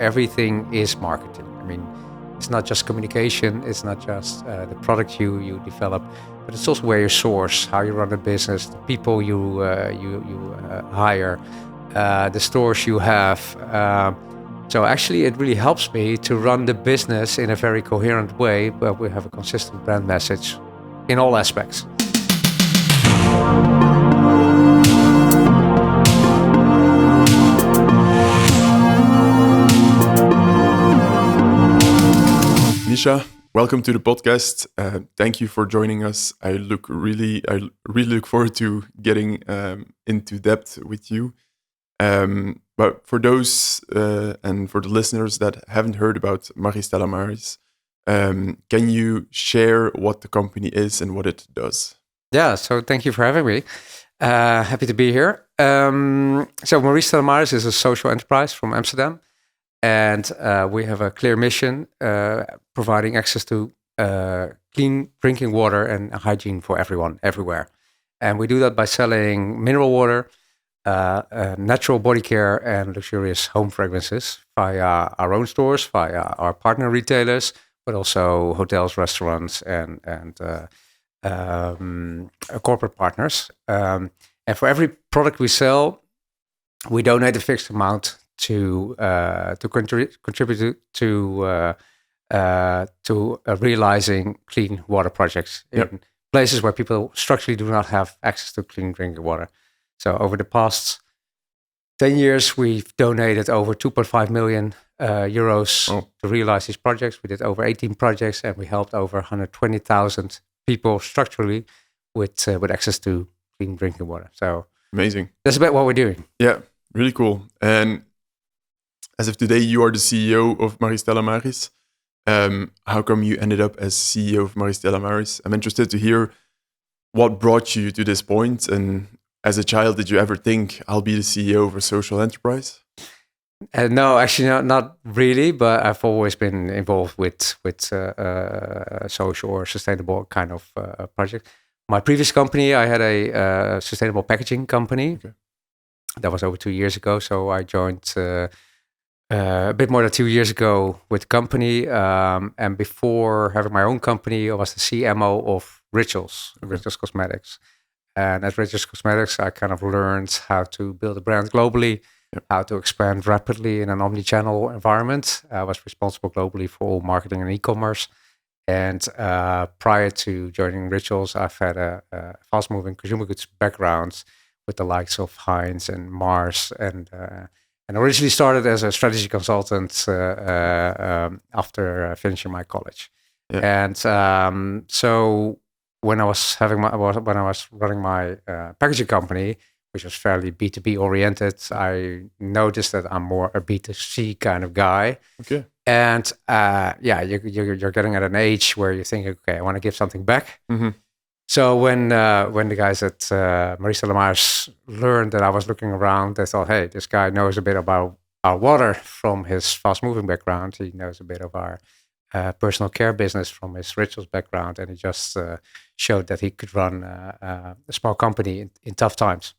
everything is marketing. I mean, it's not just communication, it's not just the product you develop, but it's also where you source, how you run a business, the people you hire, the stores you have. So actually, it really helps me to run the business in a very coherent way, where we have a consistent brand message in all aspects. Micha, welcome to the podcast. Thank you for joining us. I really look forward to getting into depth with you. But for those and for the listeners that haven't heard about Marie-Stella-Maris, can you share what the company is and what it does? Yeah, so thank you for having me. Happy to be here. So Marie-Stella-Maris is a social enterprise from Amsterdam. And we have a clear mission, providing access to clean drinking water and hygiene for everyone, everywhere. And we do that by selling mineral water, natural body care, and luxurious home fragrances via our own stores, via our partner retailers, but also hotels, restaurants, and corporate partners. And for every product we sell, we donate a fixed amount to contribute to realizing clean water projects in places where people structurally do not have access to clean drinking water. So over the past 10 years, we've donated over 2.5 million euros to realize these projects. We did over 18 projects, and we helped over 120,000 people structurally with access to clean drinking water. So amazing. That's about what we're doing. Yeah, really cool. And as of today, you are the CEO of Marie-Stella-Maris. How come you ended up as CEO of Marie-Stella-Maris? I'm interested to hear what brought you to this point. And as a child, did you ever think I'll be the CEO of a social enterprise? No, actually not really. But I've always been involved with social or sustainable kind of project. My previous company, I had a sustainable packaging company. Okay. That was over 2 years ago. So I joined a bit more than 2 years ago with the company. And before having my own company, I was the CMO of Rituals Cosmetics. And at Rituals Cosmetics, I kind of learned how to build a brand globally, how to expand rapidly in an omni-channel environment. I was responsible globally for all marketing and e-commerce. And prior to joining Rituals, I've had a fast-moving consumer goods background with the likes of Heinz and Mars, and originally started as a strategy consultant after finishing my college. And so when I was running my packaging company, which was fairly B2B oriented, I noticed that I'm more a B2C kind of guy. Okay. And you're getting at an age where you think, okay, I want to give something back. Mm-hmm. So when the guys at Marie-Stella-Maris learned that I was looking around, they thought, hey, this guy knows a bit about our water from his fast-moving background. He knows a bit of our personal care business from his Rituals background, and he just showed that he could run a small company in tough times.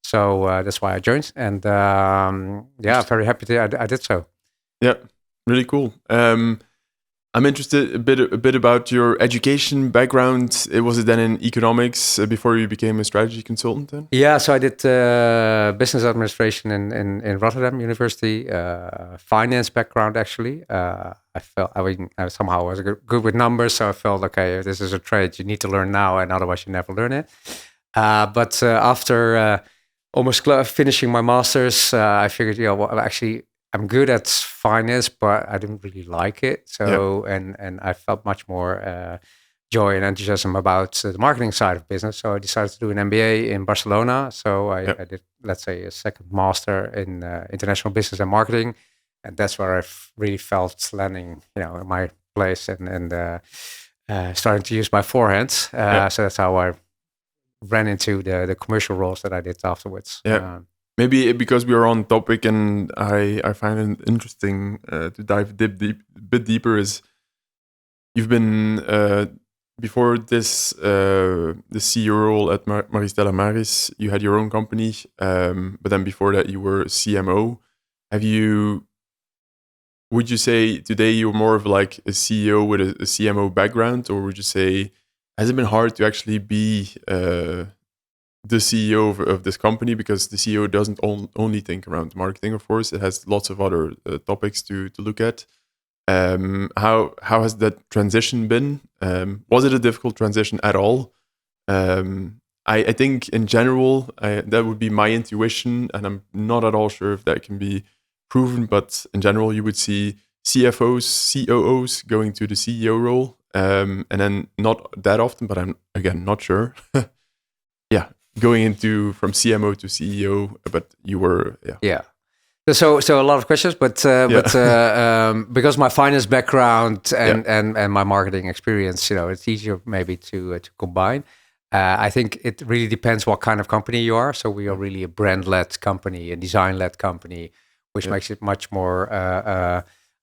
So that's why I joined, and very happy that I did so. Yeah, really cool. I'm interested a bit about your education background. Was it then in economics before you became a strategy consultant then? Yeah, so I did business administration in Rotterdam University, finance background actually. I somehow was good with numbers, so I felt, okay, this is a trade you need to learn now, and otherwise you never learn it. But after almost finishing my master's, I figured, actually, I'm good at finance, but I didn't really like it. So, and I felt much more joy and enthusiasm about the marketing side of business. So I decided to do an MBA in Barcelona. So I did, let's say, a second master in international business and marketing. And that's where I really felt landing, in my place and starting to use my forehand. So that's how I ran into the commercial roles that I did afterwards. Maybe because we are on topic, and I find it interesting to dive a bit deeper, is you've been, before this the CEO role at Marie-Stella-Maris, you had your own company, but then before that you were CMO. Have you would you say today you're more of like a CEO with a CMO background, or would you say has it been hard to actually be the CEO of this company, because the CEO doesn't only think around marketing, of course, it has lots of other topics to look at. How has that transition been? Was it a difficult transition at all? I think in general, that would be my intuition, and I'm not at all sure if that can be proven, but in general, you would see CFOs, COOs going to the CEO role, and then not that often, but I'm again not sure. Yeah, going into from CMO to CEO, but you were Yeah. So a lot of questions, but because my finance background and my marketing experience, it's easier maybe to combine. I think it really depends what kind of company you are. So we are really a brand-led company, a design-led company, which makes it much more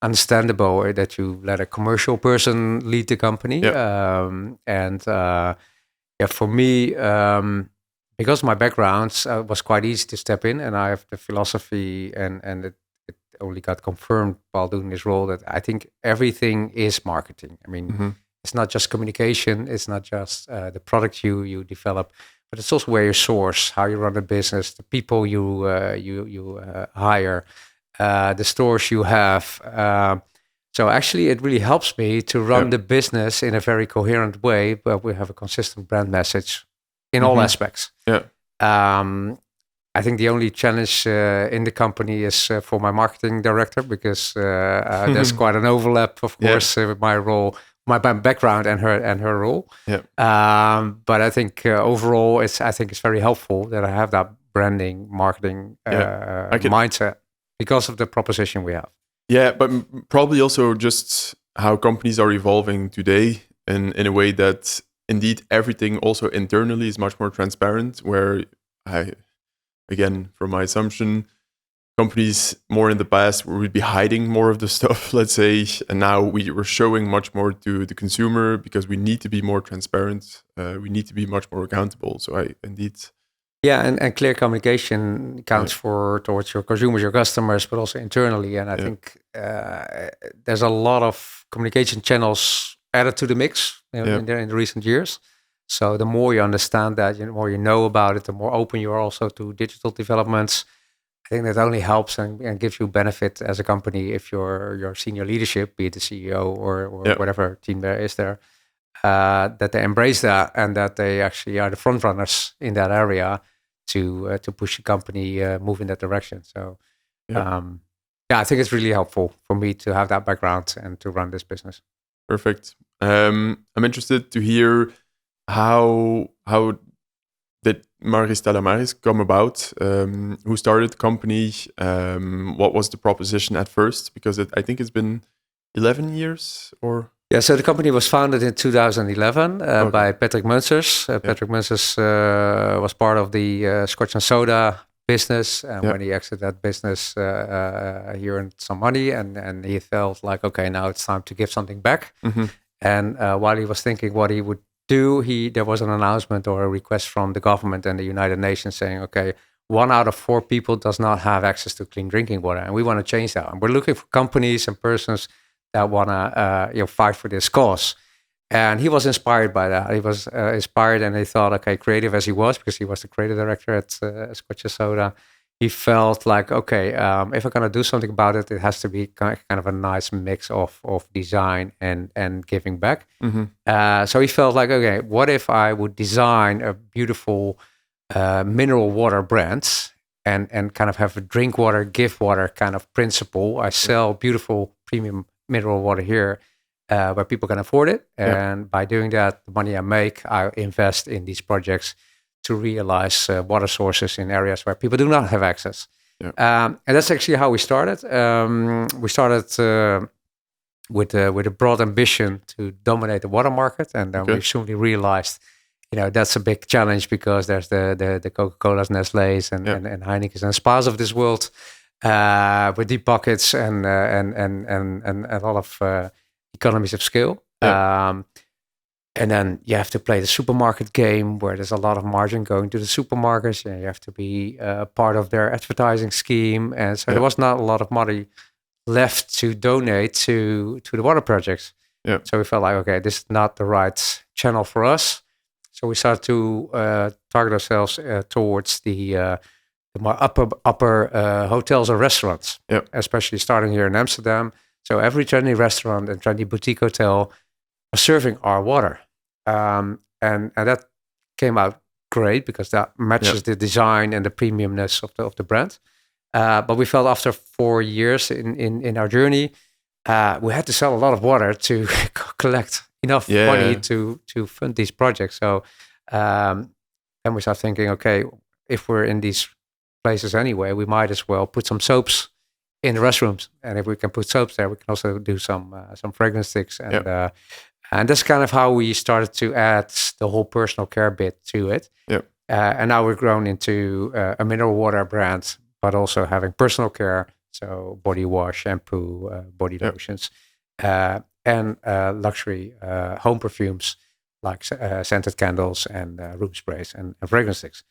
understandable that you let a commercial person lead the company. For me, because my background was quite easy to step in, and I have the philosophy, and it only got confirmed while doing this role, that I think everything is marketing. I mean, it's not just communication, it's not just the product you develop, but it's also where you source, how you run a business, the people you hire, the stores you have. So actually, it really helps me to run the business in a very coherent way, but we have a consistent brand message in all aspects. I think the only challenge in the company is for my marketing director, because there's quite an overlap, of course, with my role, my background, and her role. But I think overall, I think it's very helpful that I have that branding, marketing mindset because of the proposition we have. Yeah, but probably also just how companies are evolving today in a way that indeed everything also internally is much more transparent, where again, from my assumption, companies more in the past would be hiding more of the stuff, let's say, and now we're showing much more to the consumer because we need to be more transparent. We need to be much more accountable. So and clear communication counts towards your consumers, your customers, but also internally. And I think there's a lot of communication channels added to the mix in the recent years. So the more you understand that, the more you know about it, the more open you are also to digital developments. I think that only helps and gives you benefit as a company if your senior leadership, be it the CEO or whatever team there is there, that they embrace that and that they actually are the front runners in that area to push the company move in that direction. So I think it's really helpful for me to have that background and to run this business. Perfect. I'm interested to hear how did Marie-Stella-Maris come about? Who started the company? What was the proposition at first? Because I think it's been 11 years or... Yeah, so the company was founded in 2011 by Patrick Munsers. Patrick Munsers was part of the Scotch and Soda business. And when he exited that business, he earned some money and he felt like, okay, now it's time to give something back. And while he was thinking what he would do, there was an announcement or a request from the government and the United Nations saying, okay, 1 out of 4 people does not have access to clean drinking water. And we want to change that. And we're looking for companies and persons that want to fight for this cause. And he was inspired by that. He was inspired and he thought, okay, creative as he was, because he was the creative director at Scotch and Soda, he felt like, okay, if I'm going to do something about it, it has to be kind of a nice mix of design and giving back. So he felt like, okay, what if I would design a beautiful mineral water brand and kind of have a drink water, give water kind of principle. I sell beautiful premium mineral water here where people can afford it. And by doing that, the money I make, I invest in these projects to realize water sources in areas where people do not have access. And that's actually how we started. We started with a broad ambition to dominate the water market. And then we soon realized, that's a big challenge because there's the Coca-Colas, Nestlé's, and Heineken's and Spa's of this world with deep pockets and a lot of economies of scale. And then you have to play the supermarket game where there's a lot of margin going to the supermarkets. And you have to be part of their advertising scheme. And so there was not a lot of money left to donate to the water projects. Yeah. So we felt like, okay, this is not the right channel for us. So we started to target ourselves towards the more upper hotels or restaurants, especially starting here in Amsterdam. So every trendy restaurant and trendy boutique hotel are serving our water, and that came out great because that matches the design and the premiumness of the brand. But we felt after 4 years in our journey, we had to sell a lot of water to collect enough money to fund these projects. So then we start thinking, okay, if we're in these places anyway, we might as well put some soaps in the restrooms. And if we can put soaps there, we can also do some fragrance sticks. And that's kind of how we started to add the whole personal care bit to it. And now we've grown into a mineral water brand, but also having personal care, so body wash, shampoo, body lotions, and luxury home perfumes like scented candles and room sprays and fragrance sticks.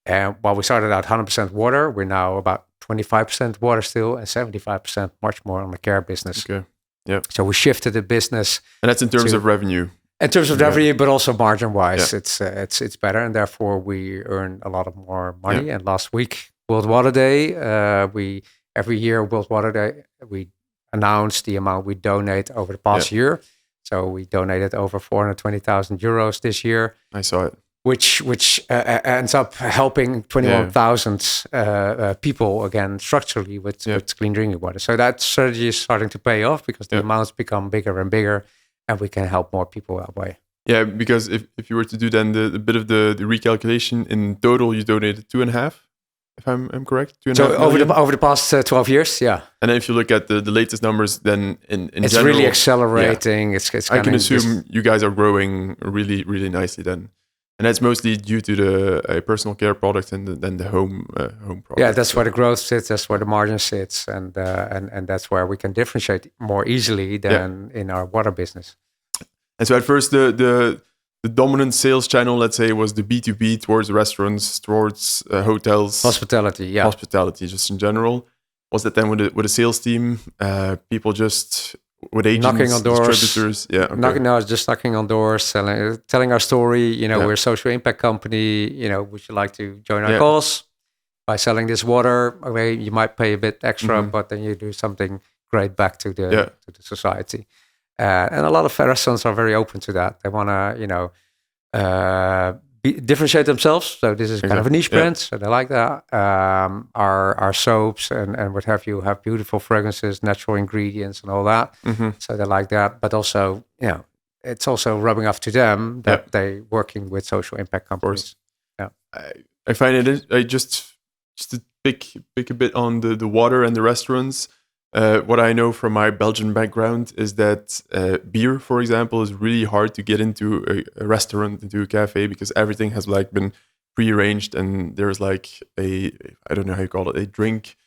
And while we started out 100% water, we're now about 25% water still and 75% much more on the care business. So we shifted the business. And that's in terms of revenue. In terms of revenue, but also margin-wise, it's better, and therefore we earn a lot of more money. And last week, World Water Day, every year World Water Day, we announce the amount we donate over the past year. So we donated over 420,000 euros this year. I saw it. Which ends up helping 21,000 people again structurally with clean drinking water. So that strategy is starting to pay off because the amounts become bigger and bigger, and we can help more people that way. Yeah, because if you were to do then the bit of the recalculation, in total you donated 2.5, if I'm correct. 2.5 so million? over the past 12 years, And then if you look at the latest numbers, then in it's general, really accelerating. It's I can assume you guys are growing really, really nicely then. And that's mostly due to the personal care product and then the home product. Yeah, that's where the growth sits. That's where the margin sits, and that's where we can differentiate more easily than in our water business. And so at first, the dominant sales channel, let's say, was the B2B towards restaurants, towards hotels, hospitality, just in general. Was that then with a sales team, people just with agents, knocking on doors, distributors? Just knocking on doors, telling our story. We're a social impact company. Would you like to join our cause by selling this water? Okay, you might pay a bit extra, but then you do something great back to the society. And a lot of restaurants are very open to that. They want to, differentiate themselves. So this is kind of a niche brand, so they like that. Our soaps and what have you have beautiful fragrances, natural ingredients, and all that. So they like that. But also, it's also rubbing off to them that they working with social impact companies. I find it. I just to pick a bit on the water and the restaurants. What I know from my Belgian background is that beer, for example, is really hard to get into a restaurant, into a cafe, because everything has been prearranged, and there's I don't know how you call it, a drink,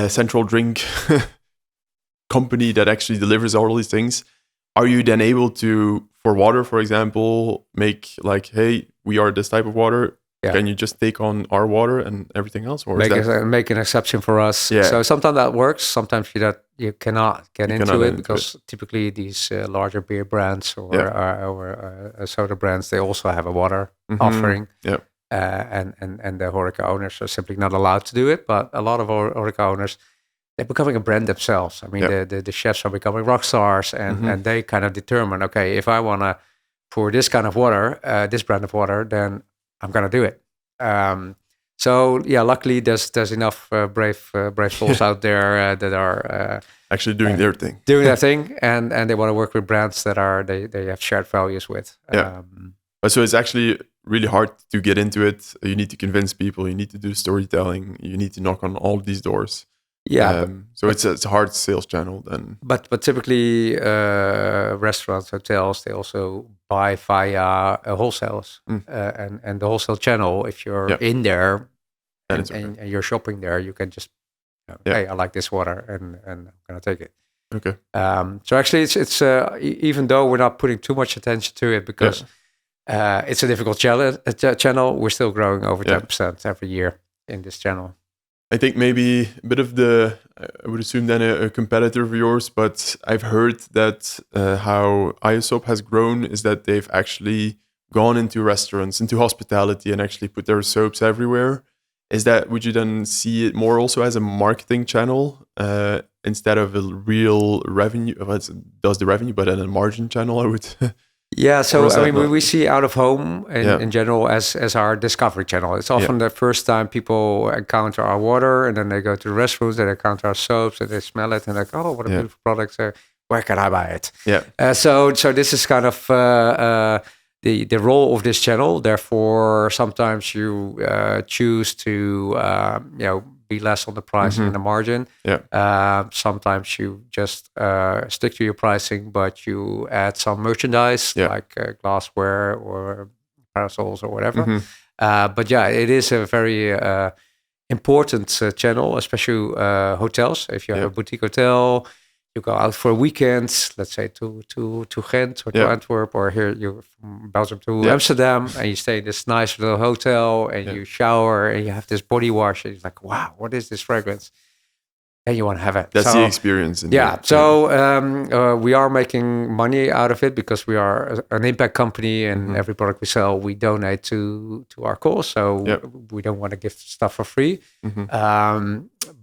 central drink company that actually delivers all these things. Are you then able to, for water, for example, make hey, we are this type of water? Can you just take on our water and everything else, or make an exception for us? So sometimes that works. Sometimes you cannot get into it because typically these larger beer brands or soda brands, they also have a water offering. And the HoReCa owners are simply not allowed to do it. But a lot of HoReCa owners, they're becoming a brand themselves. I mean, the chefs are becoming rock stars, and they kind of determine, okay, if I want to pour this kind of water, this brand of water, then I'm gonna do it. Luckily there's enough brave souls out there that are actually doing their thing, and they want to work with brands that they have shared values with. So it's actually really hard to get into it. You need to convince people. You need to do storytelling. You need to knock on all these doors. It's a hard sales channel then. But typically restaurants, hotels, they also buy via wholesalers and the wholesale channel. If you're in there and you're shopping there, you can just hey, I like this water and I'm gonna take it. Okay. So actually, it's even though we're not putting too much attention to it because it's a difficult channel, we're still growing over 10% every year in this channel. I think maybe a bit of the, I would assume then a competitor of yours, but I've heard that how ISOP has grown is that they've actually gone into restaurants, into hospitality, and actually put their soaps everywhere. Is that, would you then see it more also as a marketing channel instead of a real revenue? Well, it does the revenue, but then a margin channel, I would. Yeah, Or so was I that mean, not? we see out of home Yeah. in general as our discovery channel. It's often the first time people encounter our water, and then they go to the restrooms, they encounter our soaps, and they smell it, and like, oh, what a Yeah. beautiful product! Where can I buy it? Yeah. So this is kind of the role of this channel. Therefore, sometimes you choose to be less on the pricing and the margin. Yeah. Sometimes you just stick to your pricing, but you add some merchandise like glassware or parasols or whatever. But yeah, it is a very important channel, especially hotels. If you have a boutique hotel, you go out for a weekend, let's say to Ghent or to Antwerp, or here you're from Belgium to Amsterdam, and you stay in this nice little hotel, and you shower, and you have this body wash, and it's like, wow, what is this fragrance? And you want to have it. That's the experience. We are making money out of it because we are an impact company, and every product we sell, we donate to our cause. So we don't want to give stuff for free.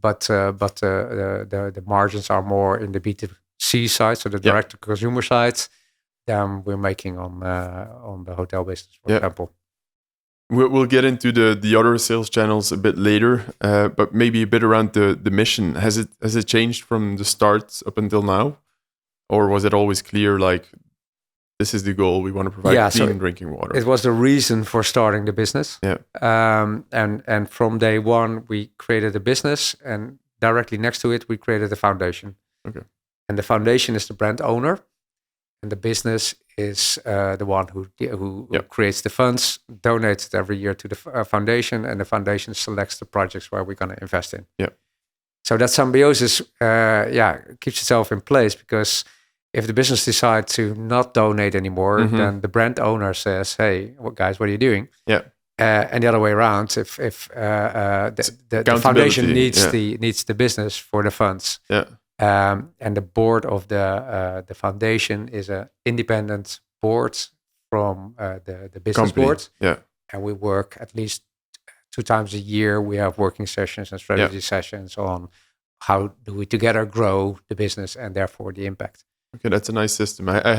But the margins are more in the B2C side, so the direct to consumer side, than we're making on the hotel business, for example. We'll get into the other sales channels a bit later, but maybe a bit around the mission. Has it changed from the start up until now, or was it always clear, like, this is the goal, we want to provide clean drinking water? It was the reason for starting the business. And from day one, we created a business, and directly next to it, we created a foundation. Okay. And the foundation is the brand owner, and the business is the one who creates the funds, donates it every year to the foundation, and the foundation selects the projects where we're going to invest in. Yeah. So that symbiosis, keeps itself in place, because if the business decides to not donate anymore, then the brand owner says, "Hey, guys, what are you doing?" Yeah. And the other way around, if the foundation needs the business for the funds. Yeah. And the board of the foundation is an independent board from the business board. Yeah. And we work at least 2 times a year. We have working sessions and strategy sessions on how do we together grow the business and therefore the impact. Okay, that's a nice system. I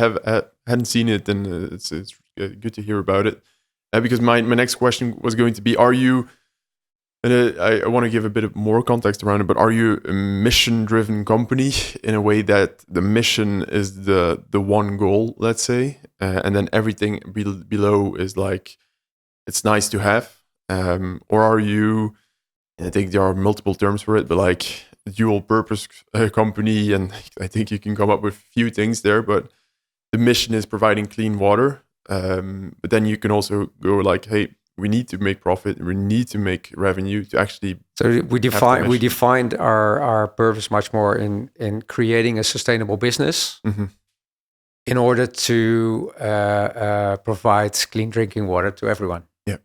hadn't seen it, and it's good to hear about it. Because my next question was going to be: are you? And I want to give a bit of more context around it, but are you a mission-driven company in a way that the mission is the one goal, let's say, and then everything below is like, it's nice to have? Or are you, and I think there are multiple terms for it, but like dual-purpose company, and I think you can come up with a few things there, but the mission is providing clean water, but then you can also go like, hey, we need to make profit. We need to make revenue to actually. So we defined our purpose much more in creating a sustainable business in order to provide clean drinking water to everyone. Yeah.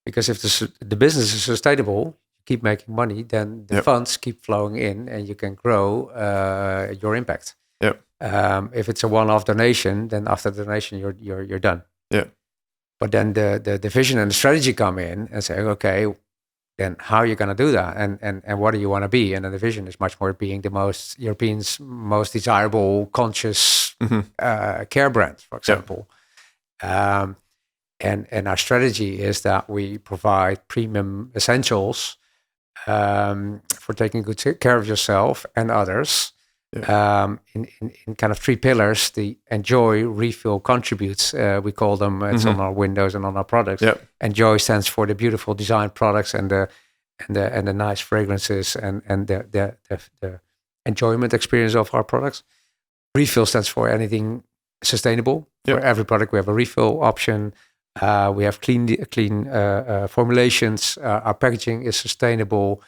Because if the business is sustainable, you keep making money, then the funds keep flowing in, and you can grow your impact. Yeah. If it's a one-off donation, then after the donation, you're done. Yeah. But then the vision and the strategy come in and say, okay, then how are you going to do that? And what do you want to be? And then the vision is much more being the most Europeans' most desirable, conscious care brand, for example. And our strategy is that we provide premium essentials for taking good care of yourself and others. In kind of 3 pillars: the enjoy, refill, contributes. We call them. It's on our windows and on our products. Enjoy stands for the beautiful design products and the nice fragrances and the enjoyment experience of our products. Refill stands for anything sustainable. For every product, we have a refill option. We have clean formulations. Our packaging is sustainable.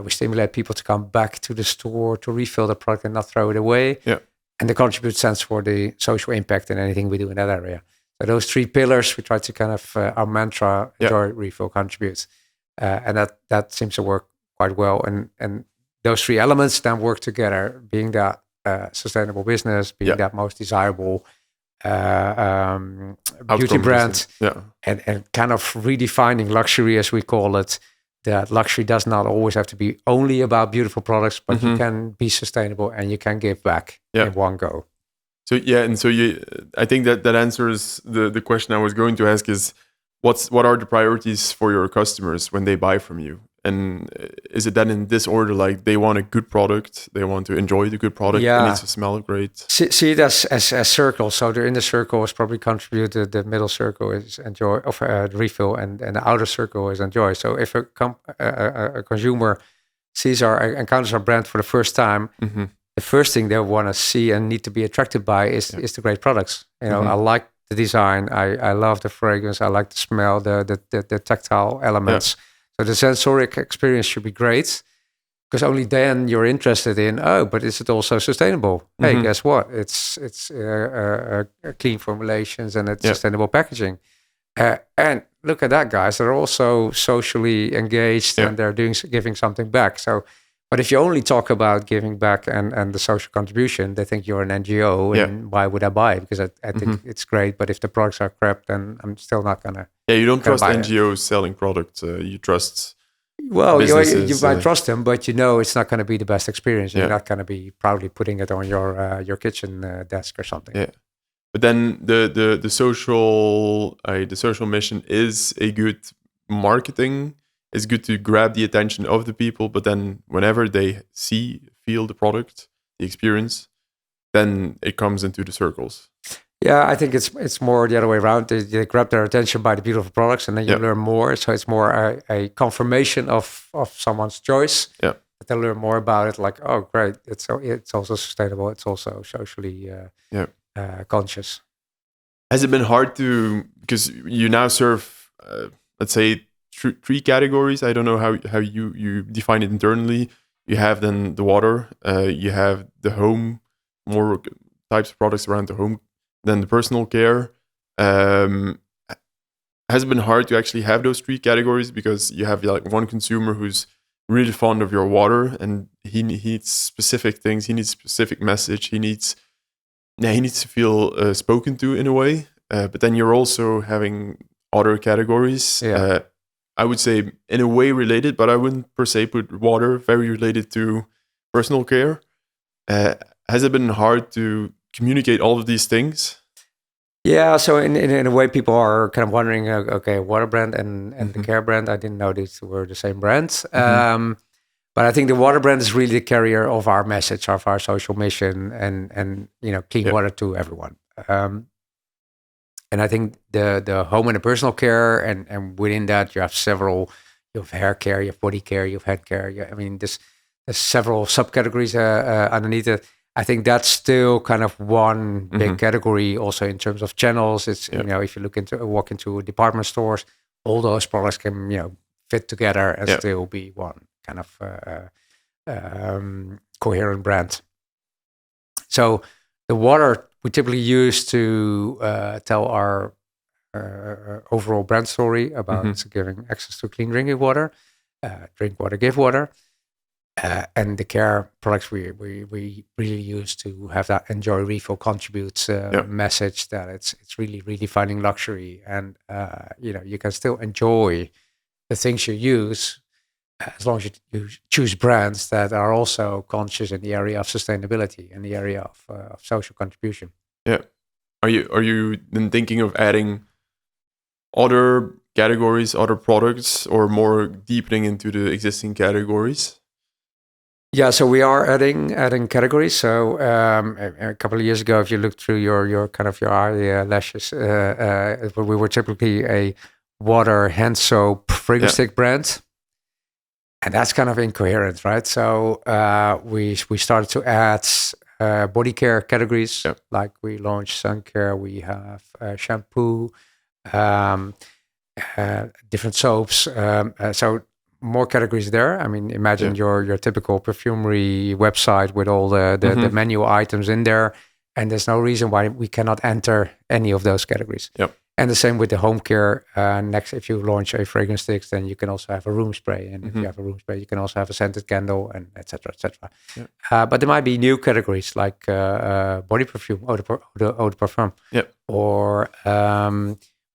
We stimulate people to come back to the store to refill the product and not throw it away. And the contribute stands for the social impact in anything we do in that area. So those 3 pillars, we try to kind of our mantra: enjoy, refill, contribute, and that seems to work quite well. And those three elements then work together, being that sustainable business, being that most desirable beauty brand, and kind of redefining luxury, as we call it. That luxury does not always have to be only about beautiful products, but you can be sustainable and you can give back in one go. So I think that answers the question I was going to ask is, what are the priorities for your customers when they buy from you? And is it then in this order, like they want a good product, they want to enjoy the good product, it needs to smell great? See it as circles. So the inner circle is probably contributed, the middle circle is enjoy, of refill, and the outer circle is enjoy. So if a consumer encounters our brand for the first time, the first thing they want to see and need to be attracted by is the great products. You know, I like the design, I love the fragrance, I like the smell, the tactile elements. So the sensoric experience should be great, because only then you're interested in, but is it also sustainable? Hey, guess what? It's clean formulations and it's sustainable packaging. And look at that, guys. They're also socially engaged and they're giving something back. So, but if you only talk about giving back and the social contribution, they think you're an NGO, and why would I buy it? Because I think it's great, but if the products are crap, then I'm still not gonna. Yeah, you don't trust NGOs selling products. You trust. Well, you might trust them, but you know it's not going to be the best experience. You're not going to be proudly putting it on your kitchen desk or something. Yeah, but then the social mission is a good marketing. It's good to grab the attention of the people, but then whenever they feel the product, the experience, then it comes into the circles. Yeah, I think it's more the other way around. They grab their attention by the beautiful products, and then you learn more. So it's more a confirmation of someone's choice. Yeah, but they learn more about it. Like, oh, great! It's also sustainable. It's also socially conscious. Has it been hard because you now serve, let's say, three categories? I don't know how you define it internally. You have then the water. You have the home, more types of products around the home. Then the personal care. Has it been hard to actually have those three categories, because you have like one consumer who's really fond of your water and he needs specific things, he needs specific message, he needs to feel spoken to in a way. But then you're also having other categories. I would say in a way related, but I wouldn't per se put water very related to personal care. Has it been hard to communicate all of these things? Yeah, so in a way, people are kind of wondering, okay, water brand and the care brand, I didn't know these were the same brands. But I think the water brand is really the carrier of our message, of our social mission, and clean water to everyone. And I think the home and the personal care, and within that you have several. You have hair care, you have body care, you have head care. There's several subcategories underneath it. I think that's still kind of one big category. Also in terms of channels, it's if you walk into department stores, all those products can fit together and still be one kind of coherent brand. So the water we typically use to tell our overall brand story about giving access to clean drinking water, drink water, give water. And the care products we really use to have that enjoy, refill, contribute message, that it's really redefining luxury, and you can still enjoy the things you use as long as you choose brands that are also conscious in the area of sustainability, in the area of social contribution. Yeah, are you then thinking of adding other categories, other products, or more deepening into the existing categories? Yeah, so we are adding categories. So a couple of years ago, if you look through your kind of your eyelashes, we were typically a water, hand soap, fragrance stick brand, and that's kind of incoherent, right? So we started to add body care categories, like we launched sun care. We have shampoo, different soaps. So more categories there. I mean, imagine your typical perfumery website with all the menu items in there, and there's no reason why we cannot enter any of those categories. And the same with the home care. Next, if you launch a fragrance sticks, then you can also have a room spray. And if you have a room spray, you can also have a scented candle, and etc. etc. Yeah. But there might be new categories like body perfume, eau de parfum. Yeah. Or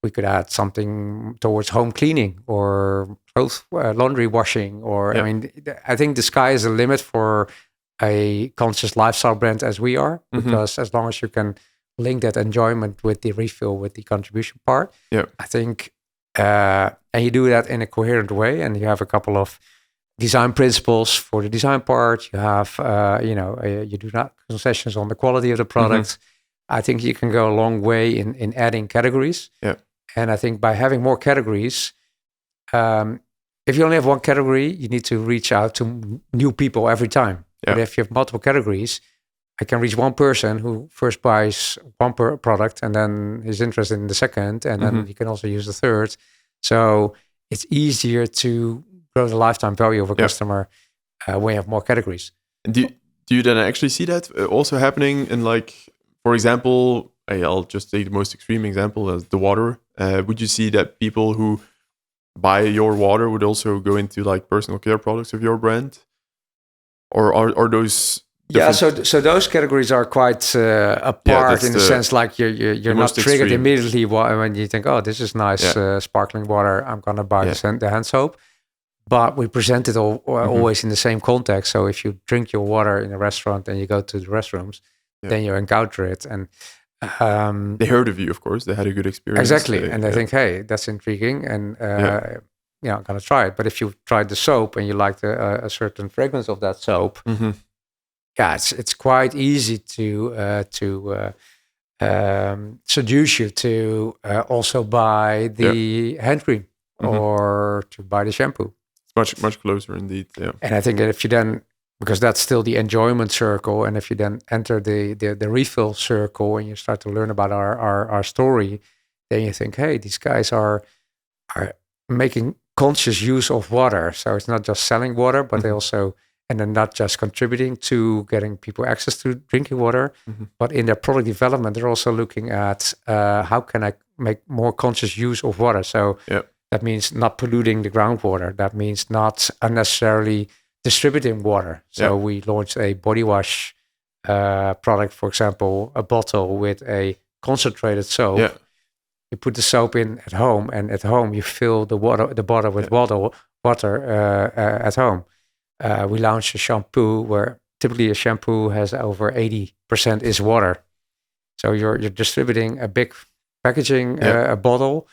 we could add something towards home cleaning or clothes, laundry washing. Or I mean, I think the sky is the limit for a conscious lifestyle brand as we are, because as long as you can link that enjoyment with the refill, with the contribution part, I think, and you do that in a coherent way, and you have a couple of design principles for the design part. You have, you do not concessions on the quality of the products. I think you can go a long way in adding categories. Yeah. And I think by having more categories, if you only have one category, you need to reach out to new people every time. Yeah. But if you have multiple categories, I can reach one person who first buys one product and then is interested in the second, and then you can also use the third. So it's easier to grow the lifetime value of a customer when you have more categories. And do you then actually see that also happening in, like, for example, I'll just take the most extreme example as the water. Would you see that people who buy your water would also go into like personal care products of your brand? Or are those different? So those categories are quite apart in the sense, like you're not triggered extreme. Immediately when you think, oh, this is nice sparkling water, I'm gonna buy the hand soap. But we present it always in the same context. So if you drink your water in a restaurant and you go to the restrooms, then you encounter it, and they heard of you, of course. They had a good experience. Exactly, and they think, hey, that's intriguing, and I'm gonna try it. But if you tried the soap and you liked a certain fragrance of that soap, it's quite easy to seduce you to also buy the hand cream or to buy the shampoo. It's much closer indeed. Yeah, and I think that if you then, because that's still the enjoyment circle, and if you then enter the refill circle and you start to learn about our story, then you think, hey, these guys are making conscious use of water. So it's not just selling water, but they also, and they're not just contributing to getting people access to drinking water, but in their product development, they're also looking at how can I make more conscious use of water. So that means not polluting the groundwater. That means not unnecessarily distributing water. So we launched a body wash product, for example, a bottle with a concentrated soap. Yeah. You put the soap in at home, and at home you fill the bottle with water at home. We launched a shampoo where typically a shampoo has over 80% is water. So you're distributing a big packaging, a bottle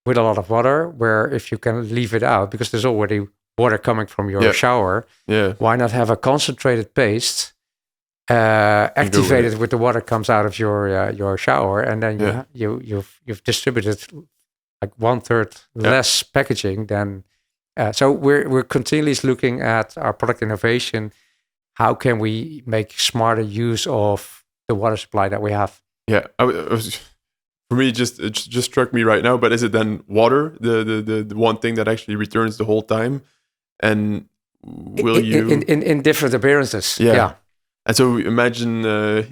with a lot of water, where if you can leave it out, because there's already water coming from your shower, why not have a concentrated paste activated with the water comes out of your shower, and then you've distributed like 1/3 less packaging than. So we're continually looking at our product innovation. How can we make smarter use of the water supply that we have? Yeah, for me, it just struck me right now. But is it then water, the one thing that actually returns the whole time? And will you in different appearances? Yeah. And so imagine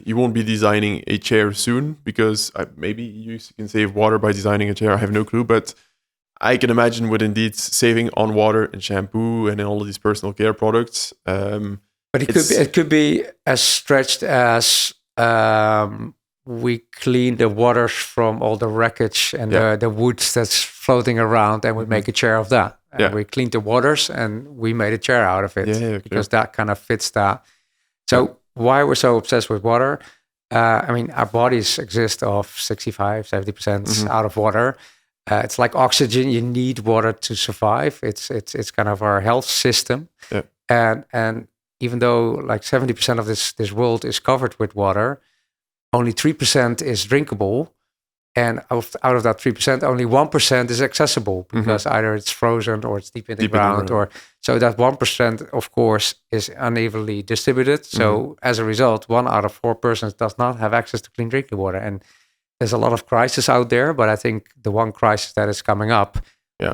you won't be designing a chair soon, because maybe you can save water by designing a chair. I have no clue, but I can imagine with indeed saving on water and shampoo and all of these personal care products. But it could be as stretched as we clean the waters from all the wreckage and the wood that's floating around, and we make a chair of that. And we cleaned the waters and we made a chair out of it, because that kind of fits that. So why we're so obsessed with water? I mean, our bodies exist of 65-70% out of water. It's like oxygen. You need water to survive. It's kind of our health system. Yeah. And even though like 70% of this world is covered with water, only 3% is drinkable. And out of that 3%, only 1% is accessible, because either it's frozen or it's deep in the ground. Or so that 1%, of course, is unevenly distributed. So as a result, 1 out of 4 persons does not have access to clean drinking water. And there's a lot of crisis out there, but I think the one crisis that is coming up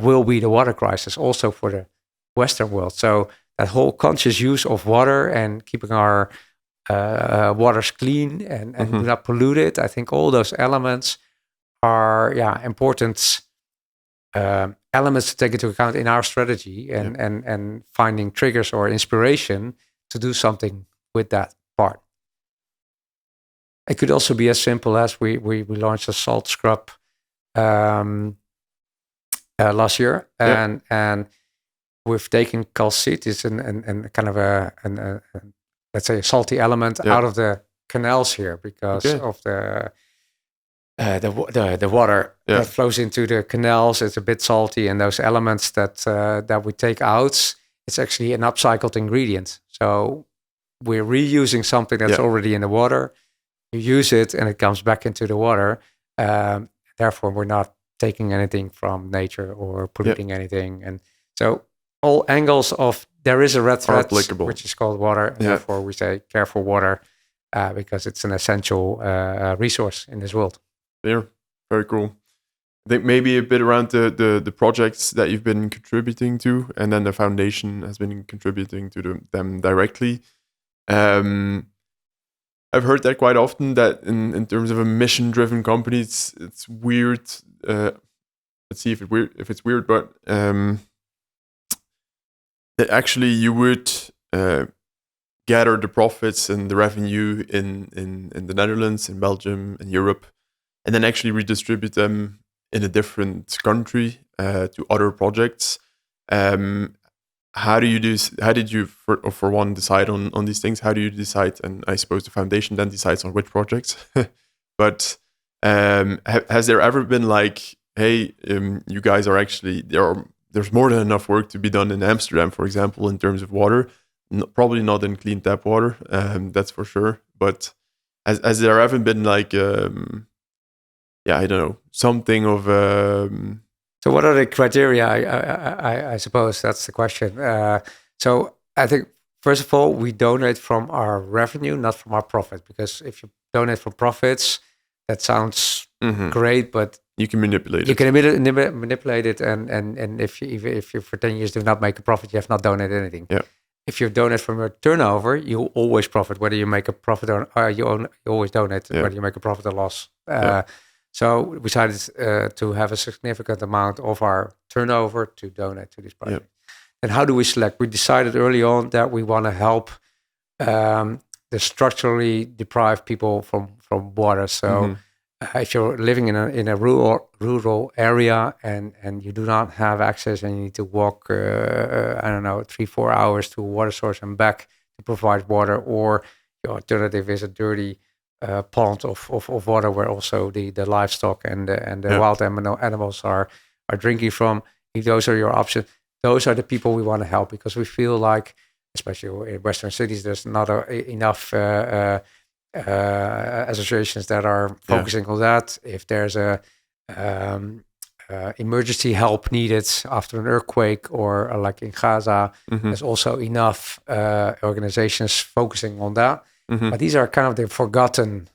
will be the water crisis, also for the Western world. So that whole conscious use of water and keeping our waters clean and do not pollute it, I think all those elements are important elements to take into account in our strategy, and finding triggers or inspiration to do something with that part. It could also be as simple as we launched a salt scrub last year, and we've taken calcite, it's and kind of a let's say a salty element out of the canals here because of the water that flows into the canals. It's a bit salty, and those elements that we take out, it's actually an upcycled ingredient. So we're reusing something that's already in the water. You use it, and it comes back into the water. Therefore, we're not taking anything from nature or polluting anything. And so all angles of there is a red thread, which is called water. And therefore, we say care for water because it's an essential resource in this world. Yeah, very cool. I think maybe a bit around the projects that you've been contributing to, and then the foundation has been contributing to them directly. I've heard that quite often, that in terms of a mission-driven company, it's weird. Let's see if it's weird, but that actually you would gather the profits and the revenue in the Netherlands, in Belgium, in Europe, and then actually redistribute them in a different country to other projects. How do you do? How did you, for one, decide on these things? How do you decide? And I suppose the foundation then decides on which projects. But has there ever been like, hey, you guys are actually there's more than enough work to be done in Amsterdam, for example, in terms of water. Probably not in clean tap water, that's for sure. But has there ever been like, I don't know, something of So what are the criteria? I suppose that's the question. So I think, first of all, we donate from our revenue, not from our profit. Because if you donate from profits, that sounds great, but you can manipulate it. You can manipulate it, and if you for 10 years do not make a profit, you have not donated anything. Yeah. If you donate from your turnover, you always profit, whether you make a profit or you always donate, whether you make a profit or loss. So we decided to have a significant amount of our turnover to donate to this project. And how do we select? We decided early on that we want to help the structurally deprived people from water. So if you're living in a rural area and you do not have access and you need to walk, 3-4 hours to a water source and back to provide water, or your alternative is a dirty pond of water where also the livestock and the wild animals are drinking from. If those are your options, those are the people we want to help, because we feel like, especially in Western cities, there's not enough associations that are focusing on that. If there's a emergency help needed after an earthquake, or like in Gaza, there's also enough organizations focusing on that. But these are kind of the forgotten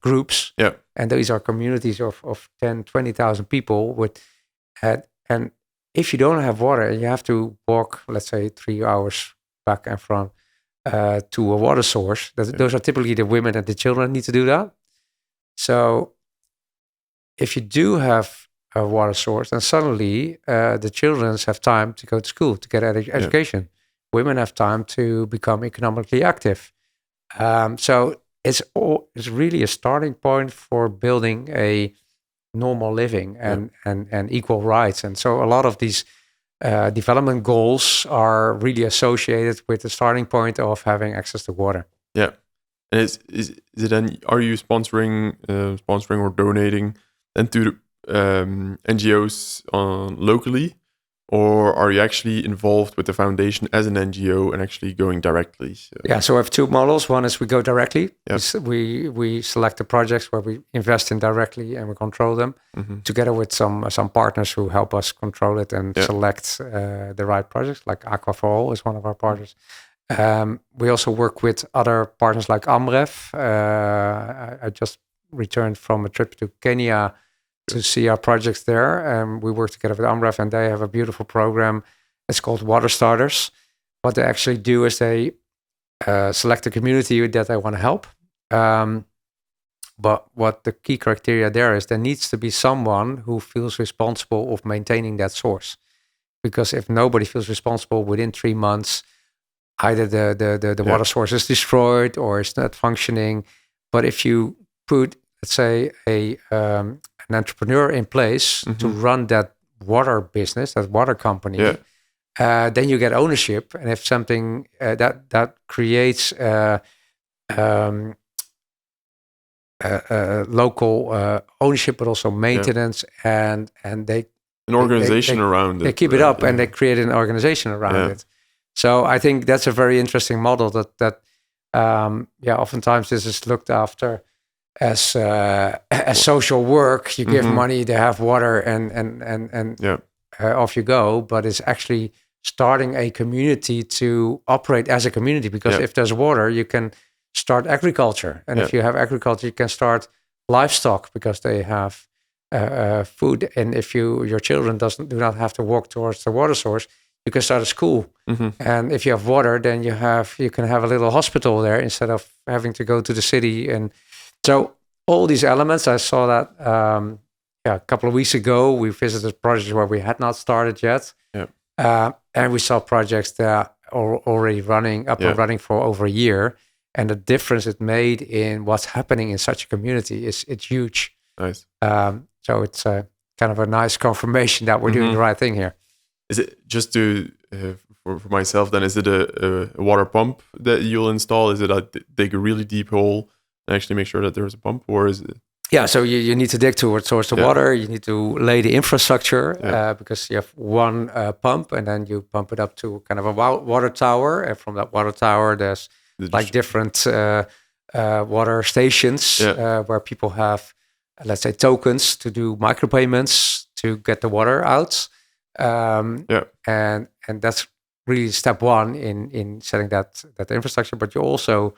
groups. And these are communities of 10, 20,000 people and if you don't have water and you have to walk, let's say 3 hours back and from to a water source, those are typically the women and the children need to do that. So if you do have a water source, then suddenly the children have time to go to school to get education. Women have time to become economically active. So it's really a starting point for building a normal living and equal rights. And so a lot of these development goals are really associated with the starting point of having access to water. Yeah. And is it then, are you sponsoring or donating then to NGOs locally? Or are you actually involved with the foundation as an NGO and actually going directly? So we have two models. One is we go directly. We select the projects where we invest in directly and we control them together with some partners who help us control it and select the right projects. Like Aqua for All is one of our partners. We also work with other partners like Amref. I just returned from a trip to Kenya to see our projects there. We work together with Amref, and they have a beautiful program. It's called Water Starters. What they actually do is they select a community that they want to help. But what the key criteria there is, there needs to be someone who feels responsible of maintaining that source. Because if nobody feels responsible within 3 months, either the Yeah. water source is destroyed or it's not functioning. But if you put, let's say, an entrepreneur in place to run that water business, that water company, then you get ownership. And if something that creates local ownership, but also maintenance, and they an organization around it. They keep it up, and they create an organization around it. So I think that's a very interesting model. That oftentimes this is looked after as social work. You give money, they have water, and off you go. But it's actually starting a community to operate as a community, because if there's water, you can start agriculture, and if you have agriculture, you can start livestock because they have food. And if your children do not have to walk towards the water source, you can start a school. And if you have water, then you can have a little hospital there instead of having to go to the city. And so all these elements, I saw that a couple of weeks ago. We visited projects where we had not started yet, and we saw projects that are already running and running for over a year. And the difference it made in what's happening in such a community it's huge. Nice. So it's kind of a nice confirmation that we're doing the right thing here. Is it just to for myself? Then is it a water pump that you'll install? Is it dig a really deep hole and actually make sure that there's a pump, or is it? Yeah, so you need to dig towards the water. You need to lay the infrastructure because you have one pump, and then you pump it up to kind of a water tower. And from that water tower, there's like different water stations where people have, let's say, tokens to do micropayments to get the water out. And that's really step one in setting that infrastructure. But you also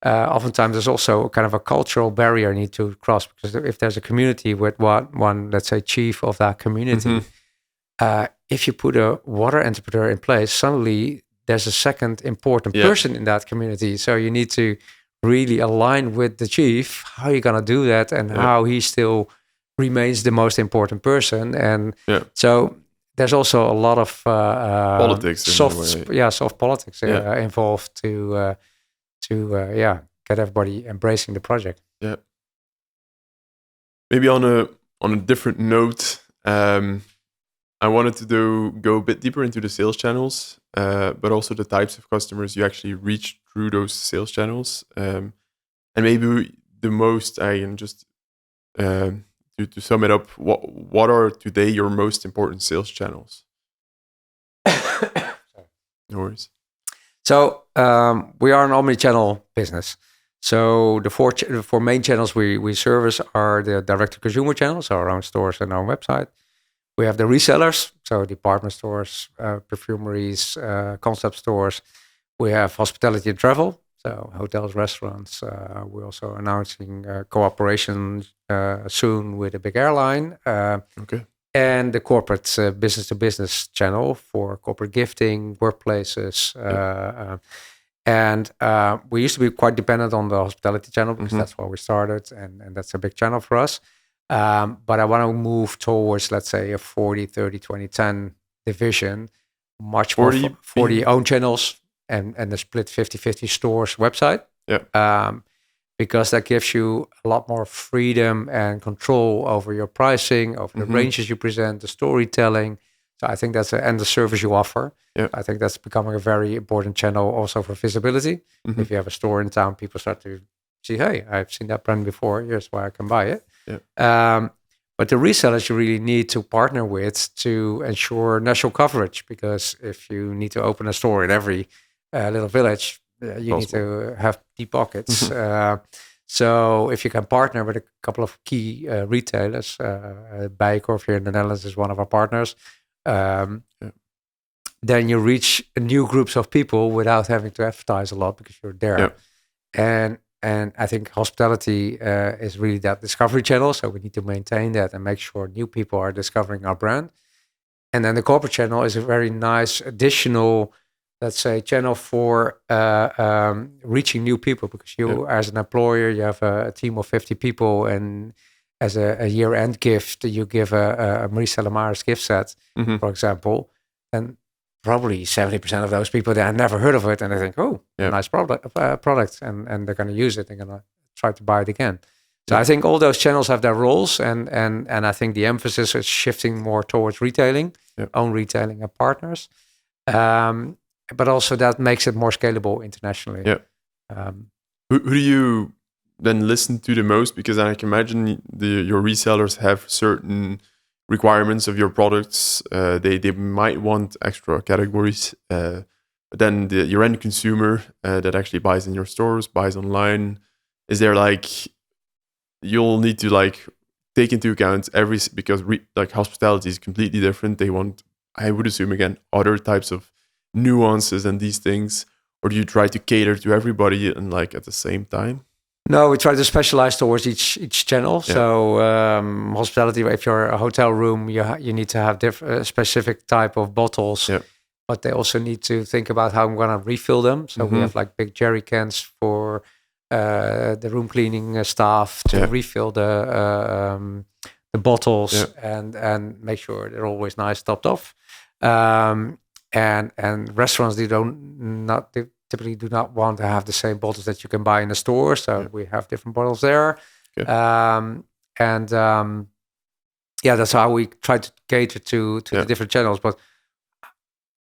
oftentimes there's also kind of a cultural barrier you need to cross, because if there's a community with one let's say chief of that community, if you put a water entrepreneur in place, suddenly there's a second important person in that community. So you need to really align with the chief how you're going to do that, and how he still remains the most important person. And so there's also a lot of politics, soft politics involved to get everybody embracing the project. Yeah. Maybe on a different note, I wanted to go a bit deeper into the sales channels, but also the types of customers you actually reach through those sales channels. And maybe the most, I can just to sum it up, what are today your most important sales channels? No worries. So we are an omni-channel business. So the four main channels we service are the direct-to-consumer channels, our own stores and our own website. We have the resellers, so department stores, perfumeries, concept stores. We have hospitality and travel, so hotels, restaurants. We're also announcing cooperation soon with a big airline. And the corporate business-to-business channel for corporate gifting, workplaces. And we used to be quite dependent on the hospitality channel because that's where we started, and that's a big channel for us. But I want to move towards, let's say, a 40, 30, 20, 10 division, much 40, more 40 own channels and the split 50-50 stores website. Because that gives you a lot more freedom and control over your pricing, over the ranges you present, the storytelling. So I think that's and the service you offer. I think that's becoming a very important channel also for visibility. If you have a store in town, people start to see, hey, I've seen that brand before. Here's why I can buy it. But the resellers you really need to partner with to ensure national coverage, because if you need to open a store in every little village, you need to have deep pockets. So if you can partner with a couple of key retailers, Bijenkorf here in the Netherlands is one of our partners, then you reach new groups of people without having to advertise a lot because you're there. And I think hospitality is really that discovery channel. So we need to maintain that and make sure new people are discovering our brand. And then the corporate channel is a very nice additional, let's say, channel for reaching new people, because you, as an employer, you have a team of 50 people, and as a year-end gift, you give a Marie-Stella-Maris gift set, for example, and probably 70% of those people, they had never heard of it, and they think, oh, nice product, and they're going to use it, they're going to try to buy it again. So I think all those channels have their roles, and I think the emphasis is shifting more towards retailing, own retailing and partners. But also that makes it more scalable internationally. Who do you then listen to the most? Because I can imagine your resellers have certain requirements of your products. They might want extra categories. But then your end consumer that actually buys in your stores, buys online, is there like, you'll need to like take into account because like hospitality is completely different. They want, I would assume, again, other types of nuances and these things, or do you try to cater to everybody and like at the same time? No, we try to specialize towards each channel. So hospitality, if you're a hotel room, you need to have specific type of bottles, but they also need to think about how I'm going to refill them. So we have like big jerry cans for the room cleaning staff to refill the bottles and make sure they're always nice topped off. And restaurants, they typically do not want to have the same bottles that you can buy in the store. So we have different bottles there. That's how we try to cater to the different channels. But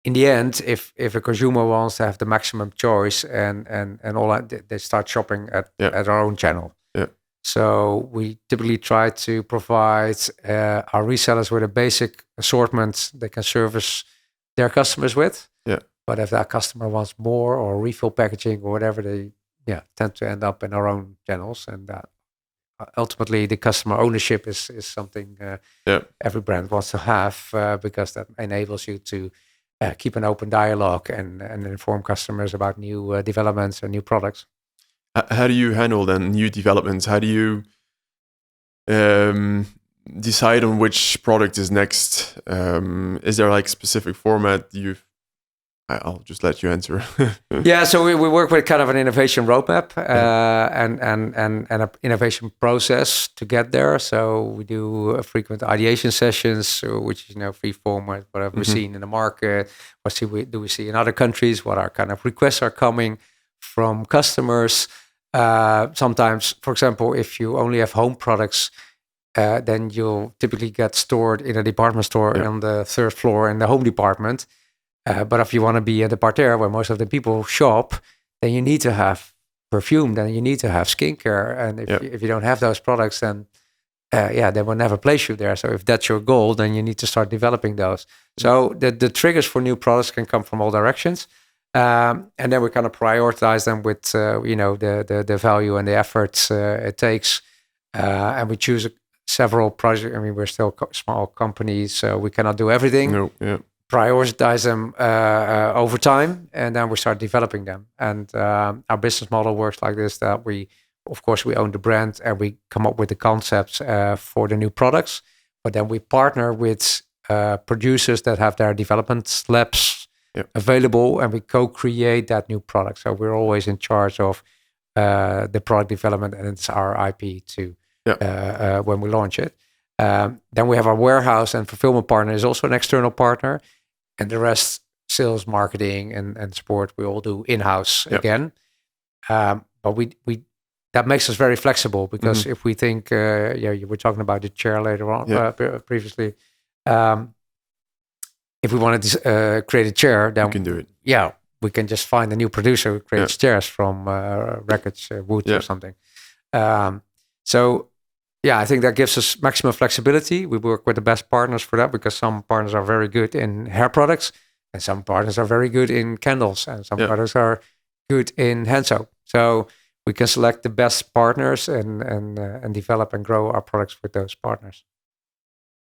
in the end, if a consumer wants to have the maximum choice and all that, they start shopping at our own channel. So we typically try to provide our resellers with a basic assortment they can service their customers with. But if that customer wants more or refill packaging or whatever, they tend to end up in our own channels. And that ultimately, the customer ownership is something every brand wants to have, because that enables you to keep an open dialogue and inform customers about new developments and new products. How do you handle then new developments? How do you decide on which product is next? Is there like specific format I'll just let you answer. So we work with kind of an innovation roadmap and an innovation process to get there. So we do frequent ideation sessions, which is free format, what have we seen in the market, what do we see in other countries, what our kind of requests are coming from customers. Sometimes, for example, if you only have home products, then you'll typically get stored in a department store on the third floor in the home department. But if you want to be at the parterre where most of the people shop, then you need to have perfume, then you need to have skincare. And if you don't have those products, then they will never place you there. So if that's your goal, then you need to start developing those. So the triggers for new products can come from all directions. And then we kind of prioritize them with, the value and the efforts it takes. And we choose several projects. I mean, we're still small companies, so we cannot do everything. Prioritize them over time, and then we start developing them. And our business model works like this, that we own the brand and we come up with the concepts for the new products, but then we partner with producers that have their development labs available, and we co-create that new product. So we're always in charge of the product development, and it's our IP to when we launch it. Then we have our warehouse and fulfillment partner is also an external partner. And the rest, sales, marketing, and support, we all do in-house again. But we that makes us very flexible, because if we think, you were talking about the chair later on previously. If we wanted to create a chair, then we can do it. Yeah, we can just find a new producer who creates chairs from wreckage wood or something. I think that gives us maximum flexibility. We work with the best partners for that, because some partners are very good in hair products, and some partners are very good in candles, and some partners are good in hand soap. So we can select the best partners and develop and grow our products with those partners.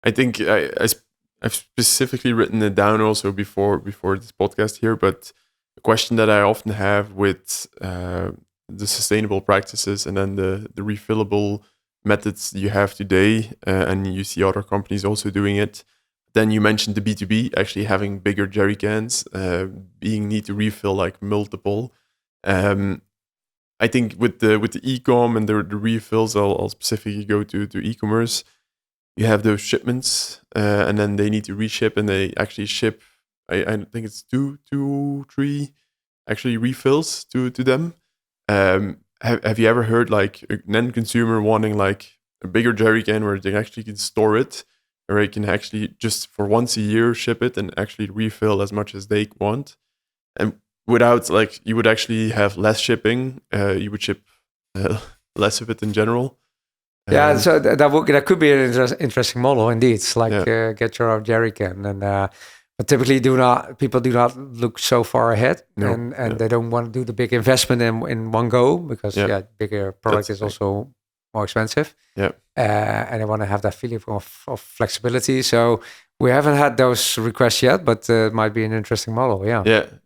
I think I've specifically written it down also before this podcast here, but a question that I often have with the sustainable practices and then the refillable methods you have today, and you see other companies also doing it. then you mentioned the B2B, actually having bigger jerry cans, being need to refill like multiple. I think with the e-com and the refills, I'll specifically go to e-commerce. You have those shipments, and then they need to reship, and they actually ship. I think it's two, three, actually refills to them. Have you ever heard like an end consumer wanting like a bigger jerry can where they actually can store it, or they can actually just for once a year ship it and actually refill as much as they want, and without like you would actually have less shipping, you would ship less of it in general. Yeah, so that could be an interesting model indeed. It's like get your own jerry can, and but typically people do not look so far ahead, and they don't want to do the big investment in one go because bigger product is also more expensive. And they want to have that feeling of flexibility. So we haven't had those requests yet, but it might be an interesting model.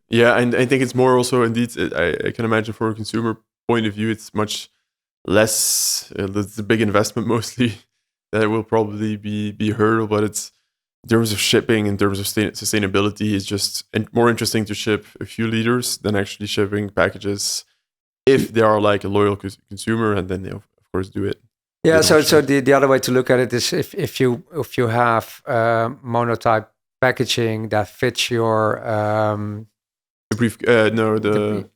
Yeah, and I think it's more also indeed. I can imagine for a consumer point of view, it's much less. It's a big investment mostly that will probably be a hurdle, but it's in terms of shipping, in terms of sustainability, it's just more interesting to ship a few liters than actually shipping packages if they are like a loyal consumer, and then they of course do it. Yeah, so the other way to look at it is if you have monotype packaging that fits your the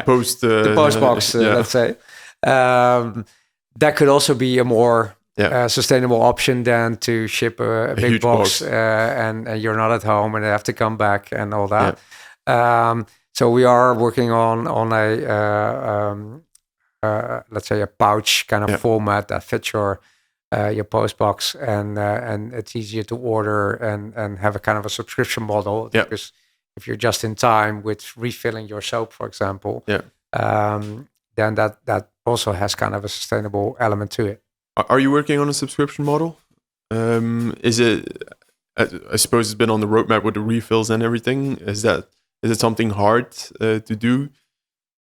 post the post box, let's say, that could also be a more sustainable option than to ship a big box, and you're not at home and they have to come back and all that. So we are working on a let's say a pouch kind of format that fits your post box, and it's easier to order and have a kind of a subscription model. Because if you're just in time with refilling your soap, for example, then that also has kind of a sustainable element to it. Are you working on a subscription model? Is it? I suppose it's been on the roadmap with the refills and everything. Is it something hard to do?